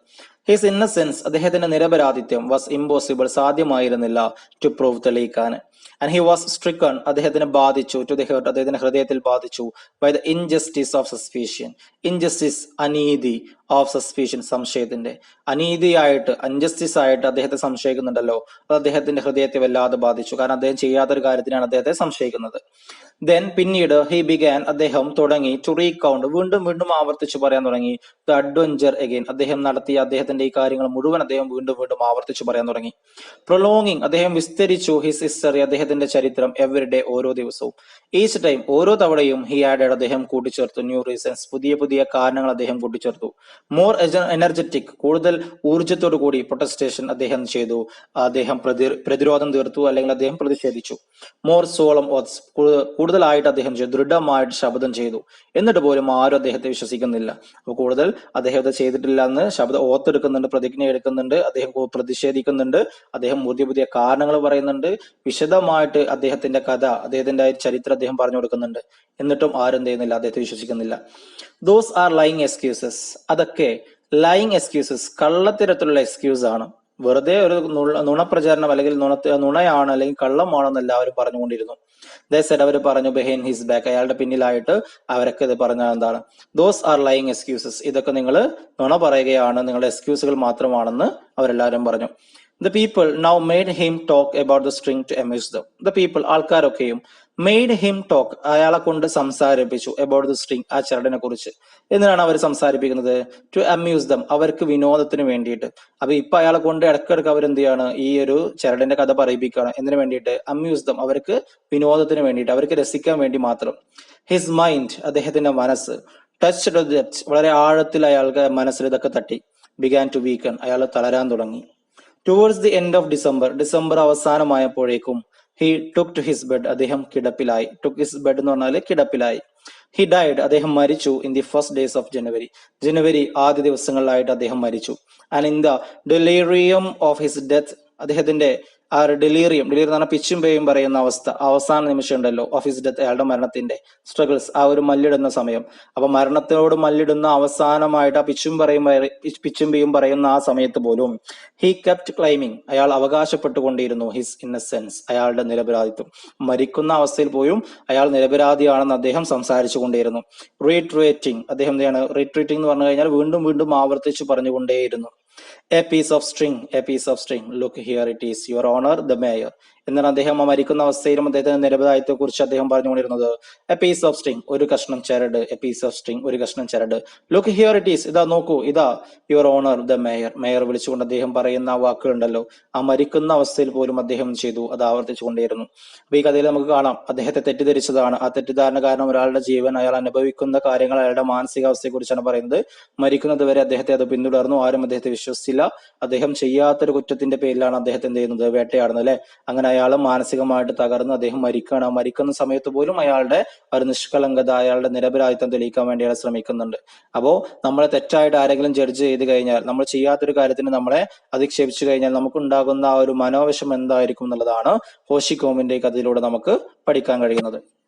ഹിസ് ഇന്നസെൻസ്, അദ്ദേഹത്തിന്റെ നിരപരാധിത്യം. വാസ് ഇമ്പോസിബിൾ, സാധ്യമായിരുന്നില്ല. ടു പ്രൂവ്, തെളിയിക്കാൻ. ആൻഡ് ഹി വാസ് സ്ട്രിക്കൺ, അദ്ദേഹത്തിന് ബാധിച്ചു. ടു ദി ഹേർട്ട്, അദ്ദേഹത്തിന്റെ ഹൃദയത്തിൽ ബാധിച്ചു. By the injustice of suspicion, injustice അനീതി, ഓഫ് സസ്പീഷ്യൻ സംശയത്തിന്റെ. അനീതിയായിട്ട്, അൻജസ്റ്റിസ് ആയിട്ട് അദ്ദേഹത്തെ സംശയിക്കുന്നുണ്ടല്ലോ, അത് അദ്ദേഹത്തിന്റെ ഹൃദയത്തെ വല്ലാതെ ബാധിച്ചു. കാരണം അദ്ദേഹം ചെയ്യാത്തൊരു കാര്യത്തിനാണ് അദ്ദേഹത്തെ സംശയിക്കുന്നത്. ദെൻ പിന്നീട് ഹി ബിഗാൻ, അദ്ദേഹം തുടങ്ങി. ടു റീകൗണ്ട്, വീണ്ടും ആവർത്തിച്ചു പറയാൻ തുടങ്ങി. ദ അഡ്വഞ്ചർ അഗെയിൻ, അദ്ദേഹം നടത്തിയ അദ്ദേഹത്തിന്റെ ഈ കാര്യങ്ങൾ മുഴുവൻ അദ്ദേഹം വീണ്ടും ആവർത്തിച്ചു പറയാൻ തുടങ്ങി. പ്രൊലോങ്ങിങ്, അദ്ദേഹം വിസ്തരിച്ചു. ഹിസ് ഹിസ്റ്ററി, അദ്ദേഹത്തിന്റെ ചരിത്രം. എവറി ഡേ, ഓരോ ദിവസവും. ഈച്ച് ടൈം, ഓരോ തവണയും. ഹി ആഡഡ്, അദ്ദേഹം കൂട്ടിച്ചേർത്തു. ന്യൂ റീസൺസ്, പുതിയ കാരണങ്ങൾ അദ്ദേഹം കൂട്ടിച്ചേർത്തു. മോർ എനർജറ്റിക്, കൂടുതൽ ഊർജത്തോടു കൂടി. പ്രൊട്ടസ്റ്റേഷൻ, അദ്ദേഹം ചെയ്തു. അദ്ദേഹം പ്രതിരോധം തീർത്തു, അല്ലെങ്കിൽ അദ്ദേഹം പ്രതിഷേധിച്ചു. മോർ സോളം ഓത്സ്, കൂടുതലായിട്ട് അദ്ദേഹം ചെയ്തു. ദൃഢമായിട്ട് ശബ്ദം ചെയ്തു. എന്നിട്ട് പോലും ആരും അദ്ദേഹത്തെ വിശ്വസിക്കുന്നില്ല. അപ്പൊ കൂടുതൽ അദ്ദേഹം ചെയ്തിട്ടില്ല എന്ന് ശബ്ദം ഓർത്തെടുക്കുന്നുണ്ട്, പ്രതിജ്ഞ എടുക്കുന്നുണ്ട്, അദ്ദേഹം പ്രതിഷേധിക്കുന്നുണ്ട്, അദ്ദേഹം പുതിയ കാരണങ്ങൾ പറയുന്നുണ്ട്. വിശദമായിട്ട് അദ്ദേഹത്തിന്റെ കഥ, അദ്ദേഹത്തിന്റെ ചരിത്രം അദ്ദേഹം പറഞ്ഞു കൊടുക്കുന്നുണ്ട്. എന്നിട്ടും ആരും ചെയ്യുന്നില്ല, അദ്ദേഹത്തെ വിശ്വസിക്കുന്നില്ല. ദോസ് ആർ ലൈങ് എക്സ്ക്യൂസസ്, അതൊക്കെ ലൈങ് എക്സ്ക്യൂസസ്, കള്ളത്തരത്തിലുള്ള എക്സ്ക്യൂസ് ആണ്. വെറുതെ ഒരു നുണപ്രചാരണം, അല്ലെങ്കിൽ നുണയാണ്, അല്ലെങ്കിൽ കള്ളമാണെന്ന് എല്ലാവരും പറഞ്ഞുകൊണ്ടിരുന്നു. അവർ പറഞ്ഞു ബെഹൈൻഡ് ഹിസ് ബാക്ക്, അയാളുടെ പിന്നിലായിട്ട് അവരൊക്കെ ഇത് പറഞ്ഞ എന്താണ്, ദോസ് ആർ ലൈങ് എക്സ്ക്യൂസസ്, ഇതൊക്കെ നിങ്ങൾ നുണ പറയുകയാണ്, നിങ്ങളുടെ എക്സ്ക്യൂസുകൾ മാത്രമാണെന്ന് അവരെല്ലാവരും പറഞ്ഞു. The people now made him talk about the string to amuse them. The people, ആൾക്കാരൊക്കെയും made him talk, അയാളെ കൊണ്ട് സംസാരിപ്പിച്ചു. about the string, ആ ചരടിനെ കുറിച്ച്. എന്തിനാണ് അവർ സംസാരിപ്പിക്കുന്നത്? to amuse them, അവർക്ക് വിനോദത്തിന് വേണ്ടിയിട്ട്. അപ്പൊ ഇപ്പൊ അയാളെ കൊണ്ട് ഇടക്കിടക്ക് അവരെന്ത് ചെയ്യാണ്, ഈ ഒരു ചരടിന്റെ കഥ പറയിപ്പിക്കുകയാണ്. എന്തിനു വേണ്ടിയിട്ട്? amuse them, അവർക്ക് വിനോദത്തിന് വേണ്ടിയിട്ട്, അവർക്ക് രസിക്കാൻ വേണ്ടി മാത്രം. his mind, അദ്ദേഹത്തിന്റെ മനസ്സ്. touched the depths, വളരെ ആഴത്തിൽ അയാൾക്ക് മനസ്സിൽ ഇതൊക്കെ തട്ടി. began to weaken, അയാൾ തളരാൻ തുടങ്ങി. Towards the end of December അവസാനമായപ്പോഴേക്കും he took to his bed, അദ്ദേഹം കിടപ്പിലായി. ടുക്ക് ഹിസ് ബെഡ് എന്ന് പറഞ്ഞാൽ കിടപ്പിലായി. ഹി ഡൈഡ്, അദ്ദേഹം മരിച്ചു. In the first days of ജനുവരി ആദ്യ ദിവസങ്ങളിലായിട്ട് അദ്ദേഹം മരിച്ചു. And in the delirium of his death, അദ്ദേഹത്തിന്റെ ആ ഒരു ഡെലീറിയം എന്ന് പറഞ്ഞാൽ പിച്ചും പേയും പറയുന്ന അവസ്ഥ, അവസാന നിമിഷം ഉണ്ടല്ലോ, ഓഫ് ഹിസ് ഡെത്ത്, അയാളുടെ മരണത്തിന്റെ സ്ട്രഗിൾസ്, ആ ഒരു മല്ലിടുന്ന സമയം. അപ്പൊ മരണത്തോട് മല്ലിടുന്ന അവസാനമായിട്ട് ആ പിച്ചും പേയും പറയുന്ന ആ സമയത്ത് പോലും ഹി കെപ്റ്റ് ക്ലൈമിങ്, അയാൾ അവകാശപ്പെട്ടുകൊണ്ടിരുന്നു ഹിസ് ഇന്നസെൻസ്, അയാളുടെ നിരപരാധിത്വം. മരിക്കുന്ന അവസ്ഥയിൽ പോലും അയാൾ നിരപരാധിയാണെന്ന് അദ്ദേഹം സംസാരിച്ചു കൊണ്ടേയിരുന്നു. റീട്രേറ്റിംഗ്, അദ്ദേഹം എന്താണ് റീട്രേറ്റിംഗ് എന്ന് പറഞ്ഞു കഴിഞ്ഞാൽ വീണ്ടും ആവർത്തിച്ചു പറഞ്ഞുകൊണ്ടേയിരുന്നു. A piece of string, look here it is, your honor the mayor. എന്നാൽ അദ്ദേഹം ആ മരിക്കുന്ന അവസ്ഥയിലും അദ്ദേഹത്തിന്റെ നിരപരാധിത്വത്തെ കുറിച്ച് അദ്ദേഹം പറഞ്ഞുകൊണ്ടിരുന്നത് എ പീസ് ഓഫ് സ്ട്രിങ്, ഒരു കഷ്ണം ചരട്, എ പീസ് ഓഫ് സ്ട്രിങ്, ഒരു കഷ്ണം ചരട്. ലുക്ക് ഹിയർ ഇറ്റ് ഈസ്, ഇതാ നോക്കൂ, ഇതാ യുവർ ഓണർ ദ മേയർ വിളിച്ചുകൊണ്ട് അദ്ദേഹം പറയുന്ന ആ വാക്കുകളുണ്ടല്ലോ, ആ മരിക്കുന്ന അവസ്ഥയിൽ പോലും അദ്ദേഹം ചെയ്തു, അത് ആവർത്തിച്ചുകൊണ്ടേയിരുന്നു. അപ്പൊ ഈ കഥയിൽ നമുക്ക് കാണാം അദ്ദേഹത്തെ തെറ്റിദ്ധരിച്ചതാണ്. ആ തെറ്റിദ്ധാരണ കാരണം ഒരാളുടെ ജീവൻ, അയാൾ അനുഭവിക്കുന്ന കാര്യങ്ങൾ, അയാളുടെ മാനസികാവസ്ഥയെ കുറിച്ചാണ് പറയുന്നത്. മരിക്കുന്നത് വരെ അദ്ദേഹത്തെ അത് പിന്തുടർന്നു, ആരും അദ്ദേഹത്തെ വിശ്വസിച്ചില്ല. അദ്ദേഹം ചെയ്യാത്തൊരു കുറ്റത്തിന്റെ പേരിലാണ് അദ്ദേഹത്തെ എന്ത് ചെയ്യുന്നത്, വേട്ടയാടുന്നത് അല്ലെ. അങ്ങനെ അയാൾ മാനസികമായിട്ട് തകർന്ന് അദ്ദേഹം മരിക്കുകയാണ്. ആ മരിക്കുന്ന സമയത്ത് പോലും അയാളുടെ ഒരു നിഷ്കളങ്കത, അയാളുടെ നിരപരാധിത്വം തെളിയിക്കാൻ വേണ്ടി അയാൾ ശ്രമിക്കുന്നുണ്ട്. അപ്പോ നമ്മളെ തെറ്റായിട്ട് ആരെങ്കിലും ജഡ്ജ് ചെയ്ത് കഴിഞ്ഞാൽ, നമ്മൾ ചെയ്യാത്തൊരു കാര്യത്തിന് നമ്മളെ അധിക്ഷേപിച്ചു കഴിഞ്ഞാൽ നമുക്കുണ്ടാകുന്ന ആ ഒരു മനോവിഷം എന്തായിരിക്കും എന്നുള്ളതാണ് ഹോഷിക്കോമിന്റെ ഈ കഥയിലൂടെ നമുക്ക് പഠിക്കാൻ കഴിയുന്നത്.